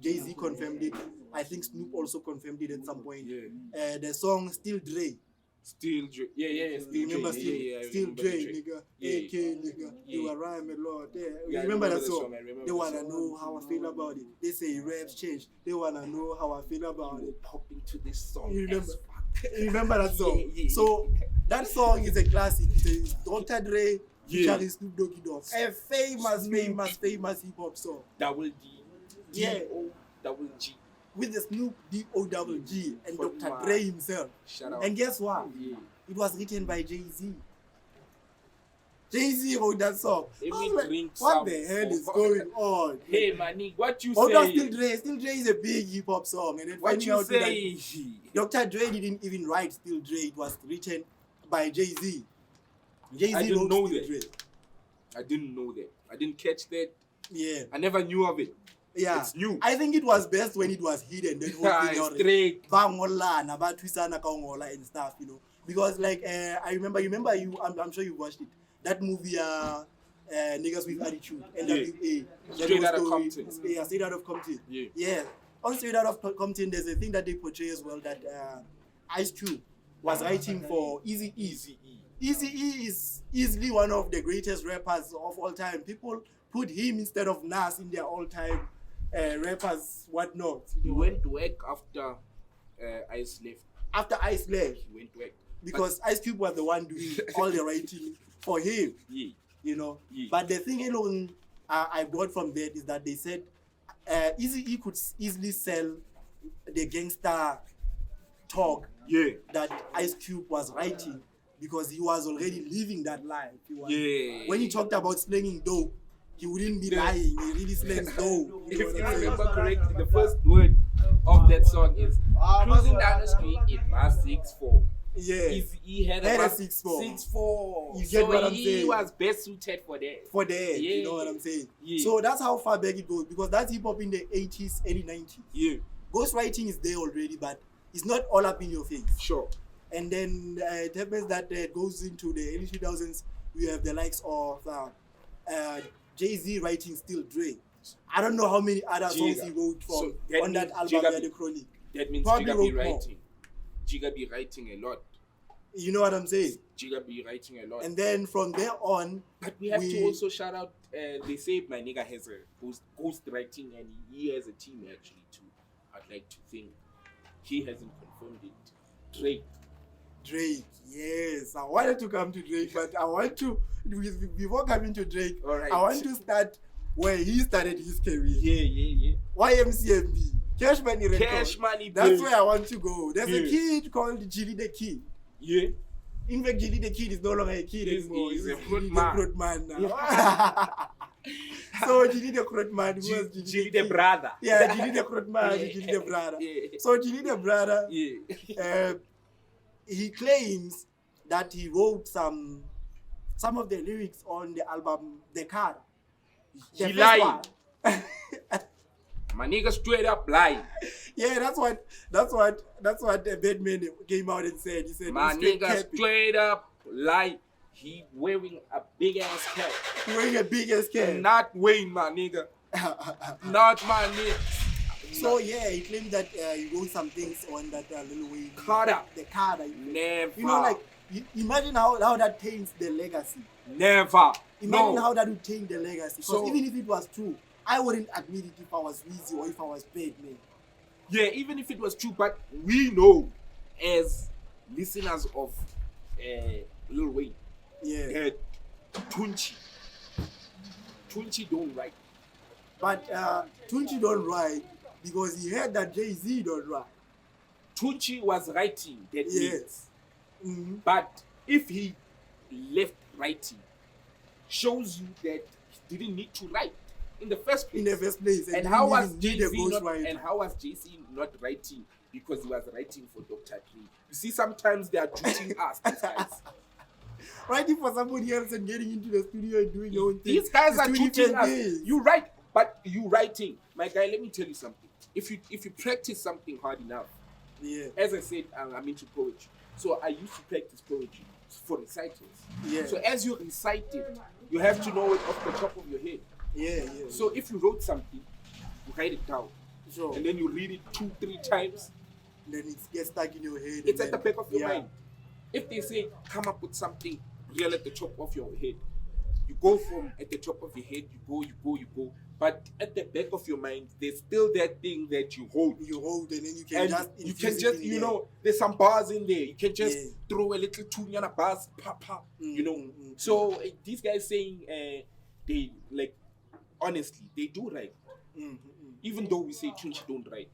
Jay-Z confirmed it. I think Snoop also confirmed it at some point. Yeah. The song Still Dre. Still Dre. Yeah. Still Remember Dre. Still Dre, nigga. Yeah. AK, nigga. You are rhyme a lot. Yeah. Yeah, Remember that the song? I remember They the want to song. know how I feel about it. They say raps change. They want to know how I feel about it. Pop into this song. You remember? as fuck. You remember that song? Yeah. So that song is a classic. It's Dr. Dre featuring Snoop Doggy Dogg. A famous hip hop song. Double D. Yeah. D-O double G. With the Snoop D-O-double-G and For Dr. my- Dre himself. Shout out. And guess what? Yeah. It was written by Jay-Z. Jay-Z wrote that song. Let I me was like, drink what some the hell is for- going on? Hey, man, what you Hold on, say? Still Dre. Still Dre is a big hip hop song. And then What finding you out that say? Dr. Dre didn't even write Still Dre. It was written by Jay-Z. Jay-Z I didn't wrote know Still that. Dre. I didn't know that. I didn't catch that. Yeah. I never knew of it. Yeah. It's new. I think it was best when it was hidden. Then Straight. and stuff, you know. Because like I remember you I'm sure you watched it. That movie Niggas with Attitude, NWA. That Straight was Outta story- Compton. Yeah, Straight Out of Compton. Yeah. On Straight Out of Compton, there's a thing that they portray as well that Ice Cube was writing for Eazy-E. Easy-E. Eazy-E is easily one of the greatest rappers of all time. People put him instead of Nas in their all-time rappers, whatnot. He went to work after Ice left. After Ice left, He went to work. because Ice Cube was the one doing all the writing for him, Yeah. you know. Yeah. But the thing alone I got from that is that they said Eazy-E could easily sell the gangster talk Yeah. that Ice Cube was writing because he was already living that life. Yeah. When he talked about slinging dope, he wouldn't be lying. He really slangs dope. If You know you what I'm saying? remember correctly, the first word of that song is cruising down the street in my 6'4". Yeah. He had Had a about 6'4". 6'4". You get what I'm he saying? was best suited for that. For that, Yeah. you know what I'm saying? Yeah. So that's how far back it goes because that's hip hop in the 80s, early 90s. Yeah. Ghostwriting is there already, but it's not all up in your face. Sure. And then it happens that goes into the early 2000s. We have the likes of Jay-Z writing Still Dre. I don't know how many other songs he wrote from So that on that means album, Jigga The Chronic. That means Probably Jigga be wrote more. writing. Jigga be writing a lot. You know what I'm saying? Jigga be writing a lot. And then from there on, But we have to also shout out. They say my nigga has a ghost writing and he has a team actually too. I'd like to think he hasn't confirmed it. Drake, yes. I wanted to come to Drake, but I want to, before coming to Drake, All right. I want to start where he started his career. Yeah. YMCMB, Cash Money Records. Cash Money. That's babe. where I want to go. There's a Yeah. kid called Jilly the Kid. Yeah. In fact, Jilly the Kid is no longer a kid anymore. He's a Jilly fruit the man. fruit man now. So Jilly the fruit man, who was Jilly the Kid? brother. Yeah, Jilly the fruit man, Yeah. Jilly the brother. Yeah. So Jilly the brother, Yeah. he claims that he wrote some of the lyrics on the album The Card. The He first lied. one. My nigga straight up lied. Yeah, that's what the Batman came out and said. He said My he's straight nigga capping. straight up lied. He wearing a big ass cap. Wearing a big ass can. Not Wayne, my nigga. Not my nigga. So yeah, he claimed that he wrote some things on that Lil Wayne. Carter. The Card. Never. You know, like imagine how that taints the legacy. Never. Imagine No. how that would taint the legacy. Because So- even if it was true, I wouldn't admit it if I was Weezy or if I was Batman. Yeah, even if it was true, but we know as listeners of Lil Wayne Yeah. that Tunchi don't write. But Tunchi don't write because he heard that Jay-Z don't write. Tunchi was writing that Yes. lyrics. Mm-hmm. But if he left writing, shows you that he didn't need to write in the first place. In the first place. And he how didn't was even need a Jay-Z not, ghostwriter. and how was Jay-Z not writing because he was writing for Dr. Dre. You see, sometimes they are duting us, these guys. Writing for somebody else and getting into the studio and doing your own thing. These guys It's are two duting different us. things. You write, but you writing, my guy. Let me tell you something. If you practice something hard enough, Yeah. as I said, I'm into poetry, so I used to practice poetry for recitals. Yeah. So as you recite it, you have to know it off the top of your head. Yeah. So if you wrote something, you write it down, Sure. and then you read it 2-3 times. Then it gets stuck in your head. It's and at the then- back of your mind. If they say come up with something real at the top of your head, you go from at the top of your head, you go. But at the back of your mind, there's still that thing that you hold. You hold and then you can And just you infuse can it just, in you there. know, there's some bars in there. You can just Yeah. throw a little tunyana bars, pop, you know. mm. So these guys saying they like, honestly, they do right. Even though we say Tunchi don't write,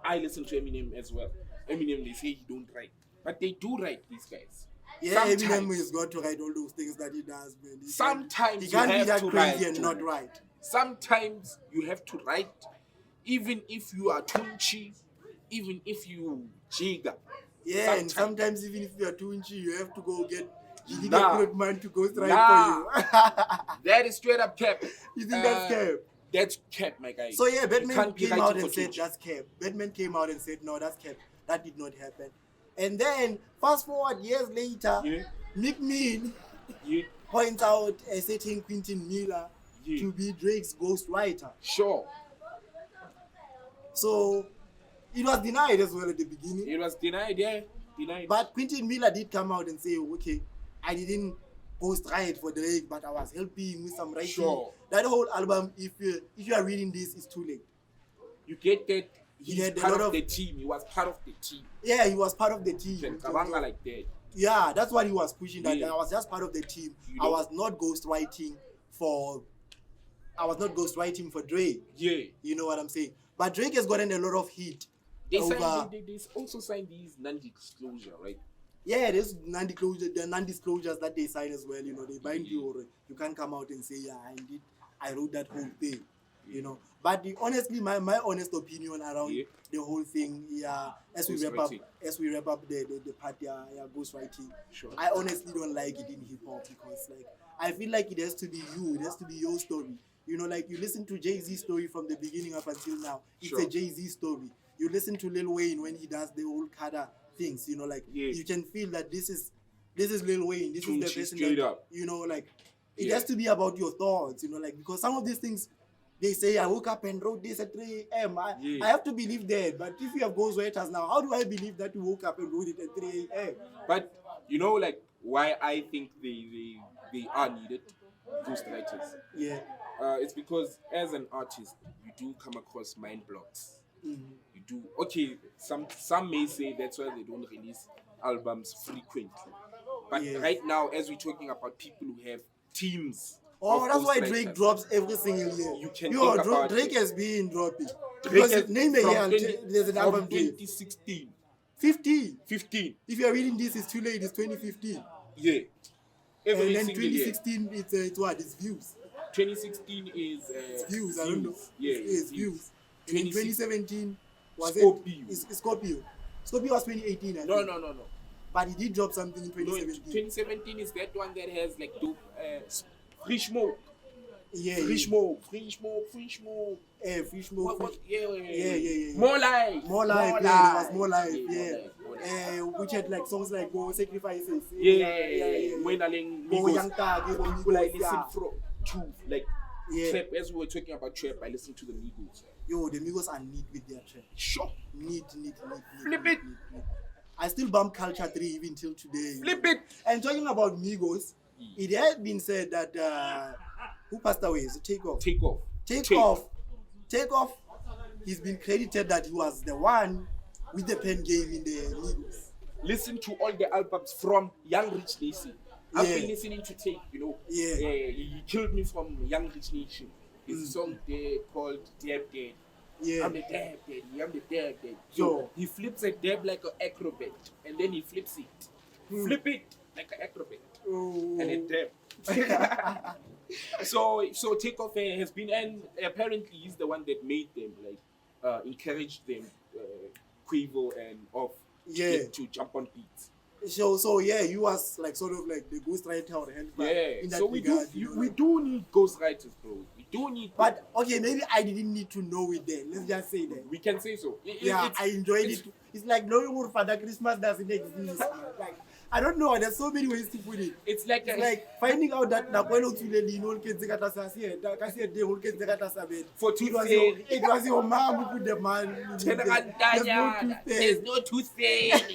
I listen to Eminem as well. Eminem, they say he don't write, but they do write, these guys. Yeah, Sometimes. Eminem has got to write all those things that he does, man. Sometimes he you can't be have that to crazy write and too. not write. Sometimes you have to write, even if you are Tunchi, even if you Jiga. Yeah, and sometimes even if you are Tunchi, you have to go get Nah. a good man to go strike Nah. for you. That is straight up cap. You think that's cap? That's cap, my guy. So yeah, You Batman can't be came writing out for and said Tunchi. that's cap. Batman came out and said no, that's cap. That did not happen. And then fast forward years later, Yeah. Mick Mean Yeah, points out a certain Quentin Miller Yeah. to be Drake's ghostwriter. sure. So it was denied as well at the beginning. It was denied, yeah. Denied. But Quentin Miller did come out and say, okay, I didn't ghostwrite for Drake, but I was helping with some writing. Sure. That whole album, if you are reading this, it's too late. You get that He he's had a part lot of of- the team. He was part of the team. Yeah, he was part of the team. Can Kabanga like that. Yeah, that's what he was pushing. That Yeah. I was just part of the team. You I know. was not ghostwriting for Drake. Yeah. You know what I'm saying? But Drake has gotten a lot of heat. They over, they also signed these non-disclosure, right? yeah, there's non-disclosures that they sign as well. You know, they bind you, or you can't come out and say, yeah, I wrote that whole thing. You know, but honestly, my honest opinion around Yeah. the whole thing, yeah, as we wrap up the part, yeah, ghostwriting. Sure. I honestly don't like it in hip hop because, like, I feel like it has to be you. It has to be your story. You know, like you listen to Jay-Z's story from the beginning up until now. It's Sure. a Jay-Z story. You listen to Lil Wayne when he does the whole Kada things. You know, like Yeah. you can feel that this is Lil Wayne. This is Tunchi the person straight that, up. you know, like it Yeah. has to be about your thoughts. You know, like because some of these things. They say I woke up and wrote this at 3 a.m. Yeah. I have to believe that. But if you have ghostwriters now, how do I believe that you woke up and wrote it at 3 a.m.? But you know, like why I think they are needed, ghostwriters. Yeah. It's because as an artist, you do come across mind blocks. Mm-hmm. You do. Okay, some may say that's why they don't release albums frequently. But Yeah. right now, as we're talking about people who have teams. Oh, of that's why ghostwriters, Drake drops every single year. You can Yo, think about Drake it. has been dropping. Drake Because has- name a from year, 20 there's an from album Drake. 2016, 15. 15, If you are reading this, it's too late. It's 2015. yeah. Every And then single year. 2016, it's what? It's views. 2016 is It's views. I don't know. Yeah, It's views. And then 26 2017 was Scorpio. It's Scorpio. Scorpio was 2018. I No, think. no. But he did drop something in No, 2017. 2017 is that one that has like dope, free smoke. Yeah, Free yeah. smoke. Fish What, Yeah. More life. More life, yeah, it was more life, Yeah, yeah. more life. Which had like songs like Go Sacrifices. Yeah. When I link Go Young Migos, Thug, the Go people I Migos, listen yeah. to, like Yeah. trap. As we were talking about trap, I listen to the Migos. Yo, the Migos are neat with their track. Sure. Neat. Flip it. I still bump Culture 3 even till today. Flip it. And talking about Migos, it had been said that who passed away? Is it Takeoff? Takeoff. He's been credited that he was the one with the pen game in the Migos. Listen to all the albums from Young Rich Nation. I've Yeah. been listening to Take, you know. Yeah. He killed me from Young Rich Nation. His song there called Dab Dead. Yeah. I'm the dab daddy, I'm the dab daddy. Yo. So he flips a dab like an acrobat and then he flips it. Flip it like an acrobat. Oh. And then dab. So Takeoff has been, and apparently he's the one that made them, like encouraged them quiver and off to jump on beats. So yeah, you was like sort of like the ghostwriter or helper. Yeah, In that so we regard, we do need ghostwriters, bro. We do need. But okay, maybe I didn't need to know it then. Let's just say that. We can say so. I enjoyed it. It's like knowing what Father Christmas doesn't exist. Like I don't know. There's so many ways to put it. It's like finding out that Nakwelo Tuleli no kids got us here. The whole kids got us for it was your mom who put the man. There's no toothpaste.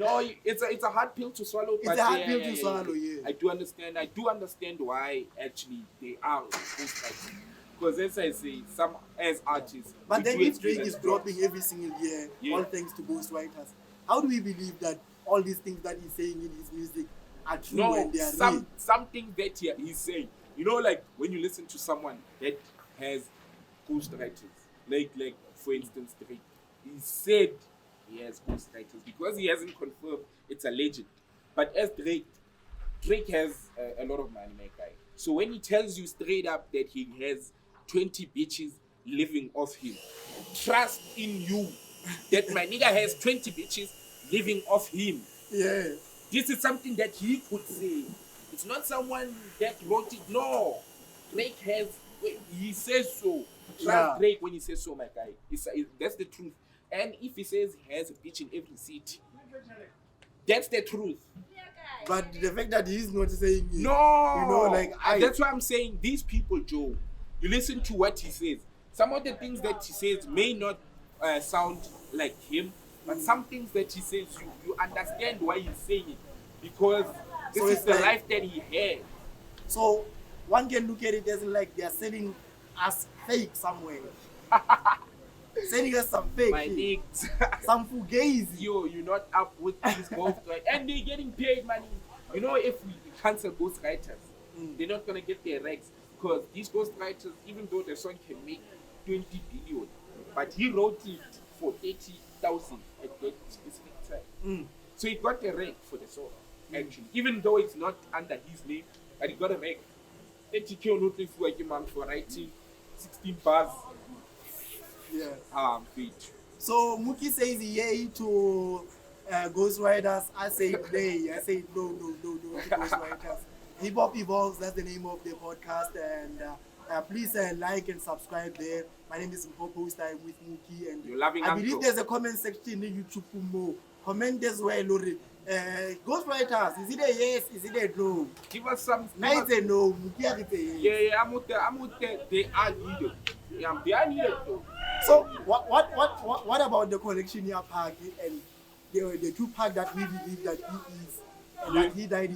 No, it's a hard pill to swallow. It's a hard pill to swallow. Yeah. I do understand why actually they are ghostwriters. Because as I say, some as artists. But then if Drake is dropping every single year, all thanks to ghostwriters, how do we believe that all these things that he's saying in his music are true and they are real? Something that he's saying. You know, like when you listen to someone that has ghostwriters, like for instance Drake, he said he has ghostwriters because he hasn't confirmed. It's a legend. But as Drake has a lot of money, my guy. So when he tells you straight up that he has 20 bitches living off him, trust in you that my nigga has 20 bitches living off him. Yeah. This is something that he could say. It's not someone that wrote it. No. Drake has, he says so. Trust Drake when he says so, my guy. That's the truth. And if he says he has a bitch in every city, that's the truth. But the fact that he's not saying it, no, that's why I'm saying these people, Joe. You listen to what he says. Some of the things that he says may not sound like him, but some things that he says you understand why he's saying it because this is the life that he had. So one can look at it as like they are selling us fake somewhere. Selling us some fake. My niggas. Some fugazi. Yo, you're not up with these ghostwriters. And they're getting paid money. You know, if we cancel ghostwriters, they're not going to get their rags. Because these ghostwriters, even though the song can make 20 billion, but he wrote it for 30,000 at that specific time. So he got a rag for the song, actually. Even though it's not under his name, but he got a rag. 30K nothing for writing 16 bars. Yeah. Great. So Muki says yay to ghostwriters. I say nay. I say no to ghostwriters. Hip Hop Evolves, that's the name of the podcast. And please like and subscribe there. My name is Mpopost. I'm with Muki. And you're loving I believe there's a comment section in YouTube. Comment as well, Lori. Ghostwriters, is it a yes? Is it a no? Give us some. Nice a no. Muki, yeah, I'm with there. They are needed. Yeah, they are needed though. So what about the collection here park and the Tupac that we believe that he is and that he died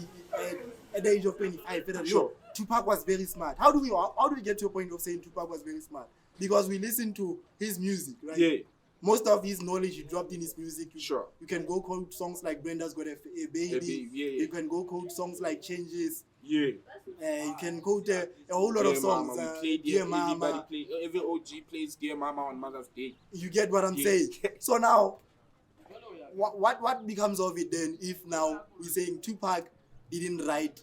at the age of 25? Sure. Tupac was very smart. How do we get to a point of saying Tupac was very smart? Because we listen to his music, right? Yeah. Most of his knowledge he dropped in his music. Sure. You can go quote songs like Brenda's Got a Baby. Yeah. You can go quote songs like Changes. Yeah. You can quote a whole lot of songs. Dear Mama. Every OG plays Dear Mama on Mother's Day. You get what I'm saying? So now, what becomes of it then if now we're saying Tupac didn't write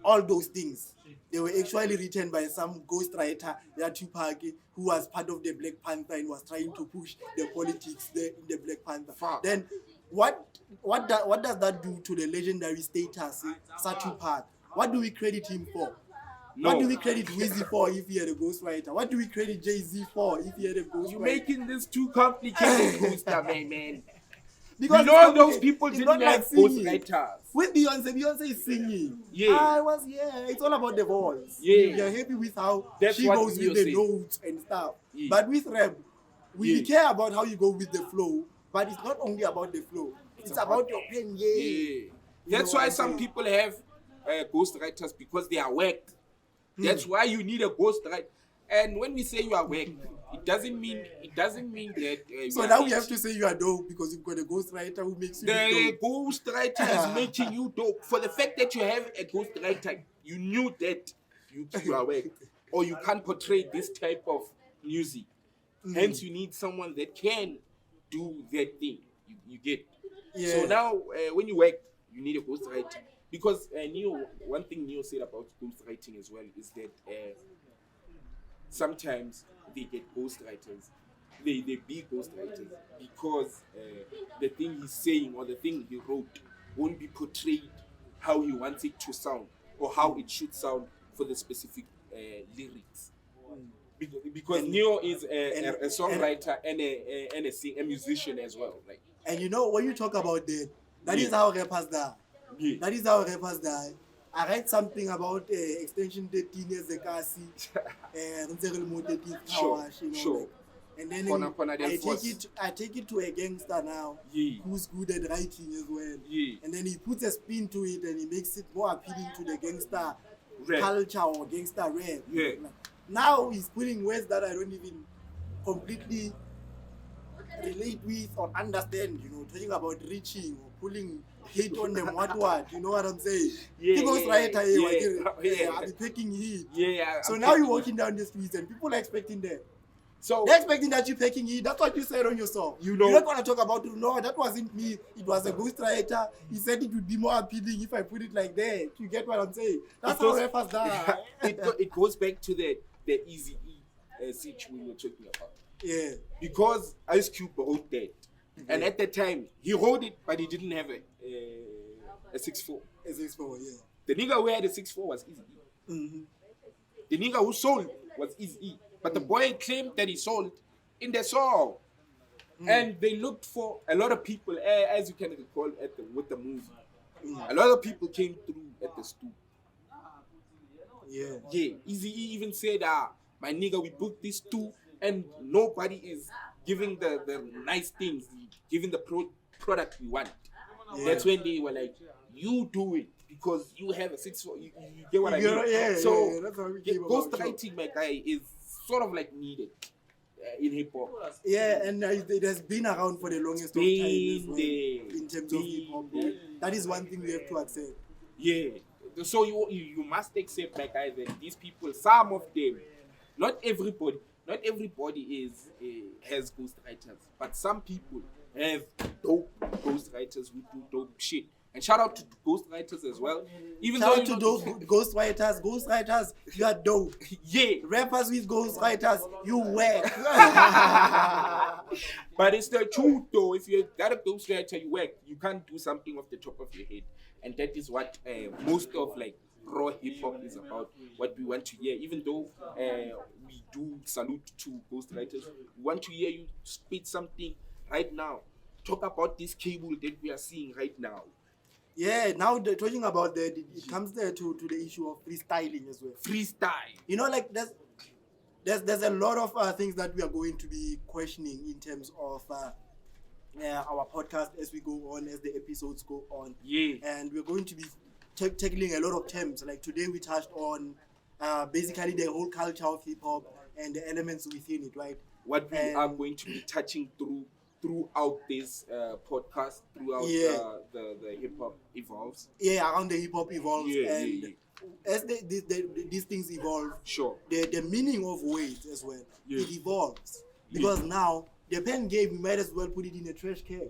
all those things? They were actually written by some ghostwriter, that Tupac, who was part of the Black Panther and was trying to push the politics there in the Black Panther. Then what does that do to the legendary status, Sir Tupac? What do we credit him for? No. What do we credit Wizzy for if he had a ghostwriter? What do we credit Jay-Z for if he had a ghostwriter? You're making this too complicated, Booster, man. Because those people didn't have ghostwriters. With Beyonce is singing. Yeah. It's all about the voice. Yeah. You're happy with how That's she goes with the notes and stuff. Yeah. But with rap, we care about how you go with the flow. But it's not only about the flow. It's about your pen. Yeah. That's why some people have ghostwriters because they are whacked. That's why you need a ghostwriter. And when we say you are whacked, it doesn't mean that. So now we have to say you are dope because you've got a ghostwriter who makes you dope. The ghostwriter is making you dope. For the fact that you have a ghostwriter, you knew that you are whacked, or you can't portray this type of music. Hence, you need someone that can do that thing. You get. Yeah. So now, when you work, you need a ghostwriter. Because one thing Neo said about ghostwriting as well is that sometimes they get ghostwriters they be ghostwriters because the thing he's saying or the thing he wrote won't be portrayed how he wants it to sound or how it should sound for the specific lyrics. Because And- Neo is and- a songwriter and a musician as well. Like, And you know, when you talk about that, that Yeah. is how rappers die. yeah, That is how rappers die. I read something about Extension 13 as a Kasi, Sure, sure. and then Kona I del Force. take it to a gangster now Yeah. who's good at writing as well. Yeah. And then he puts a spin to it and he makes it more appealing to the gangster Rap. culture or gangster rap. Yeah. Like, now he's putting words that I don't even completely relate with or understand, you know, talking about reaching or pulling hit on them, what, you know what I'm saying? Yeah, People's yeah, right yeah. I'll be taking heat. Yeah. So I'm now you're taking- walking down the streets and people are expecting that. So They're expecting that you're packing heat. That's what you said on your song. You know- You're not going to talk about, no, that wasn't me. It was a ghostwriter. He said it would be more appealing if I put it like that. You get what I'm saying? That's It how goes- rappers die. it goes back to the Easy E situation we were talking about. Yeah. Because Ice Cube wrote that, and at the time he wrote it, but he didn't have a 6-4. SX4, yeah. The nigga who had a 6-4 was Easy E. Mm-hmm. The nigga who sold was Easy E. But the boy claimed that he sold in the song. And they looked for a lot of people, as you can recall with the movie. A lot of people came through at the stoop. Yeah. Yeah, Easy E even said, my nigga, we booked this too, and nobody is giving the nice things, giving the product we want. Yeah. That's when they were like, you do it because you have a 6-4. You get what I mean? Yeah, So yeah, that's how we came about. ghostwriting, my guy, is sort of like needed in hip hop. Yeah, and it has been around for the longest of time as Been well, there. in terms of hip hop. That is one thing we have to accept. Yeah. So you must accept, my guy, that these people, some of them, not everybody is has ghostwriters, but some people have dope ghostwriters who do dope shit. And shout out to ghostwriters as well. Even Shout though out to those ghostwriters, you are dope. yeah, Rappers with ghostwriters, you whack. but it's the truth though. If you got a ghostwriter, you work. You can't do something off the top of your head, and that is what most of like raw hip hop is about. What we want to hear, even though we do salute to ghostwriters, we want to hear you spit something right now. Talk about this cable that we are seeing right now. Yeah, now talking about that, it comes there to the issue of freestyling as well. Freestyle. You know, like there's a lot of things that we are going to be questioning in terms of our podcast as we go on, as the episodes go on. Yeah. And we're going to be tackling a lot of terms. Like today we touched on basically the whole culture of hip hop and the elements within it, right? What we And- are going to be touching throughout this podcast, throughout Yeah. the hip hop evolves. Yeah, around the hip hop evolves, Yeah, and yeah, as these things evolve, Sure. the meaning of weight as well, Yeah. it evolves. Yeah. Because now the pen game, you might as well put it in a trash can.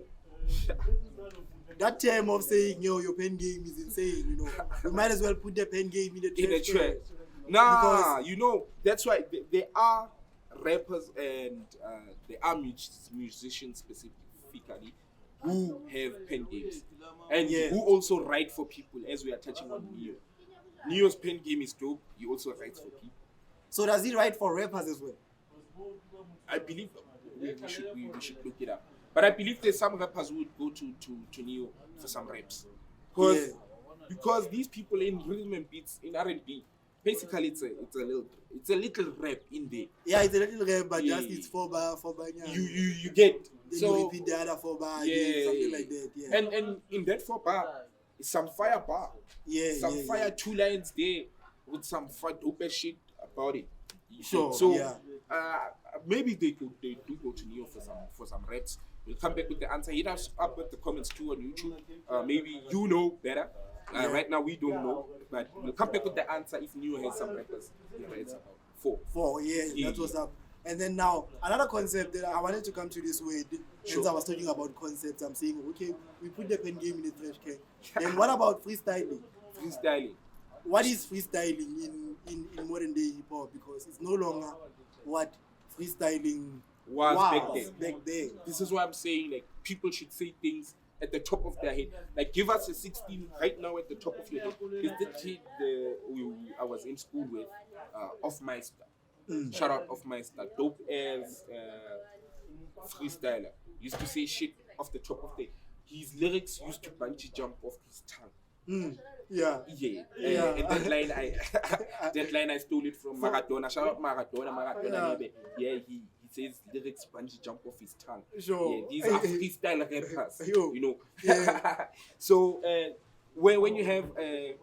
That term of saying, yo, your pen game is insane, you know, you might as well put the pen game in the trash In a can. trash. Nah, Because- you know, that's why there are rappers and there are musicians specifically who have pen games. And Yeah. who also write for people, as we are touching on Neo. Neo's pen game is dope. He also writes for people. So does he write for rappers as well? I believe we should look it up. But I believe there's some rappers who would go to Neo for some raps. Because these people in rhythm and beats, in R&B, basically it's a little rap in there. Yeah, it's a little rap, but Yeah. just it's 4 bar. You get. Then So you repeat the other 4 bar, yeah, something like that. Yeah, and in that 4 bar, it's some fire bar. yeah, Some yeah, fire yeah. 2 lines there with some dope ass shit about it. Sure, So yeah. maybe they do go to Neo for some raps. We'll come back with the answer. Hit us up with the comments too on YouTube. Maybe you know better. Yeah. Right now we don't know, but we'll come back with the answer if Neo has some rappers he writes about. 4. Yeah, that's what's Yeah. up. And then now, another concept that I wanted to come to this way, since Sure. I was talking about concepts, I'm saying, okay, we put the pen game in the trash can. Then what about freestyling? Freestyling. What is freestyling in modern day hip hop? Because it's no longer what freestyling was Wow, back then. back then. This is why I'm saying, like, people should say things at the top of their head. Like, give us a 16 right now at the top of your head. Is the kid I was in school with, Off My Star. Shout out Off My Star. Dope as freestyler. Used to say shit off the top of the. His lyrics used to bungee jump off his tongue. Yeah. Yeah. And that line I stole it from Maradona. Shout out Maradona. Yeah, he says lyrics bungee jump off his tongue. Sure. Yeah, these are freestyle rappers. Yo. You know. Yeah. So when you have a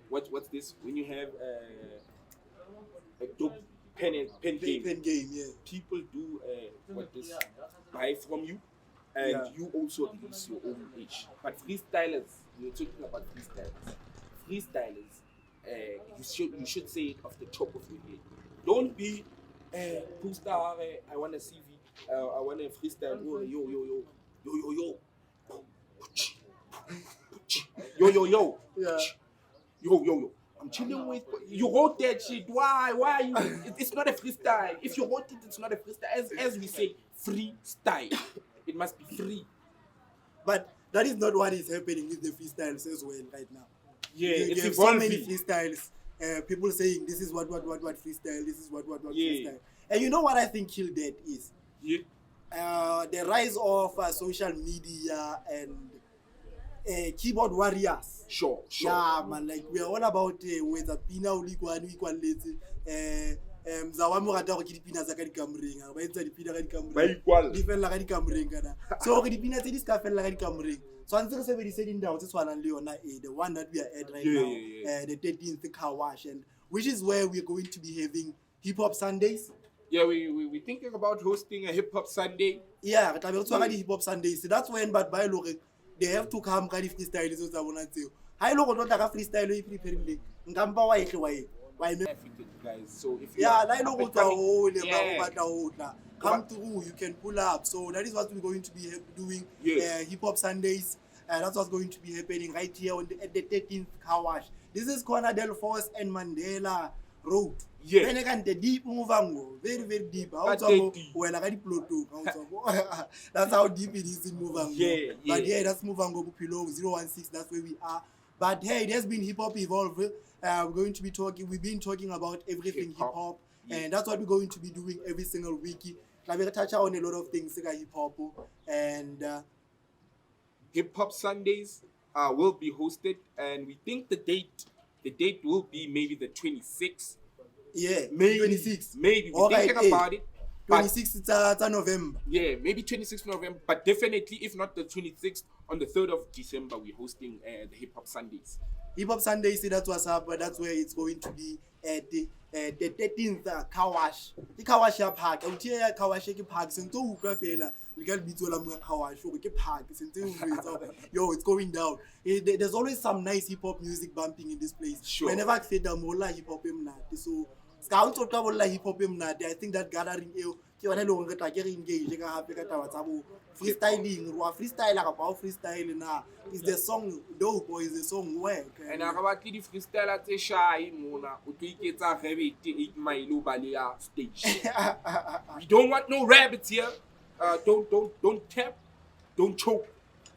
what's this? When you have a dope pen game. Pen game, yeah. People do what this buy from you, and Yeah. you also release your own ish. But freestylers, you're talking about freestylers, you should say it off the top of your head. Don't be poster. I want a CV. I want a freestyle. Oh, yo. Yeah. Yo. I'm chilling with you. Wrote that shit. Why are you? It's not a freestyle. If you wrote it, it's not a freestyle. As we say, freestyle. It must be free. But that is not what is happening with the freestyles as well right now. Yeah, you it's have so many evolving. freestyles. People saying this is what freestyle. This is what Yeah. freestyle. And you know what I think killed that is Yeah. the rise of social media and keyboard warriors. Sure. Yeah, man, like we are all about whether pina o likwani ikwaletse mzawa mo rata go ke dipina tsa ka di kamoreng ba etsa dipina ka di Ba kamoreng ikwalla. di fella ka di kamoreng kana so re dipina tse di ska fella ka di kamoreng so antse re sebedise dindao tse tshwanang le yona the one that we are at right now the 13th car wash, and which is where we're going to be having hip hop Sundays. Yeah, we thinking about hosting a hip hop Sunday. Yeah, re tla be re tshwara di hip hop Sundays. That's when but by lo they have to come ka di freestyle tso tsa bona tseo. Ha ile go tlotla ka freestyle e preparing nkampa wa ehle wa eme. Guys, so if you Yeah, are la ile up go and tswa coming- hole ba Yeah. go batla ho tla. Come through, you can pull up. So that is what we're going to be doing. Yeah. Hip hop Sundays. That's what's going to be happening right here at the 13th car wash. This is Corner del Force and Mandela Road. Yeah. Then again, the deep move on, very deep. But they deep. That's how deep it is in Muvango. Yeah. But yeah, that's Muvango Bophelong 016. That's where we are. But hey, it has been hip hop evolve. We've been talking about everything hip Hip-hop. hop, Yeah. and that's what we're going to be doing every single week. Like we touch on a lot of things like hip hop, and Hip Hop Sundays will be hosted, and we think the date will be maybe the 26th. yeah, Maybe 26. Maybe we're Alright, thinking about it. But 26 it's November. yeah, maybe 26th November, but definitely if not the 26th, on the 3rd of December, we're hosting the Hip Hop Sundays. Hip Hop Sundays, that's what's up, but that's where it's going to be at the 13th car wash. The car wash ya park. I would hear car wash ke park. Since to ukwa fela, we can be told I'm car wash. So we ke park. Since yo, it's going down. There's always some nice hip hop music bumping in this place. Sure. Whenever I say that mola hip hop mnati. So ska utlo ka mola hip hop mnati. I think that gathering ke yona le go tla ke re engage ka hape ka taba tsa bo freestyling. Ro freestyler ka ba freestyle na. Is the song dope or is the song work? And I got the freestyler tse shy mona o tlo iketsa rabbit 8 mile o balea stage. We don't want no rabbits here. Don't tap, don't choke.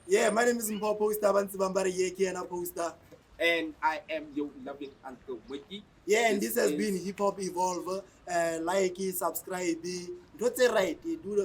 Yeah, my name is Mpo Poster Vanderbijlpark Yena Poster. And I am your loving Uncle Muki. Yeah, and this has is- been Hip Hop Evolve. Like, subscribe, do it right. Do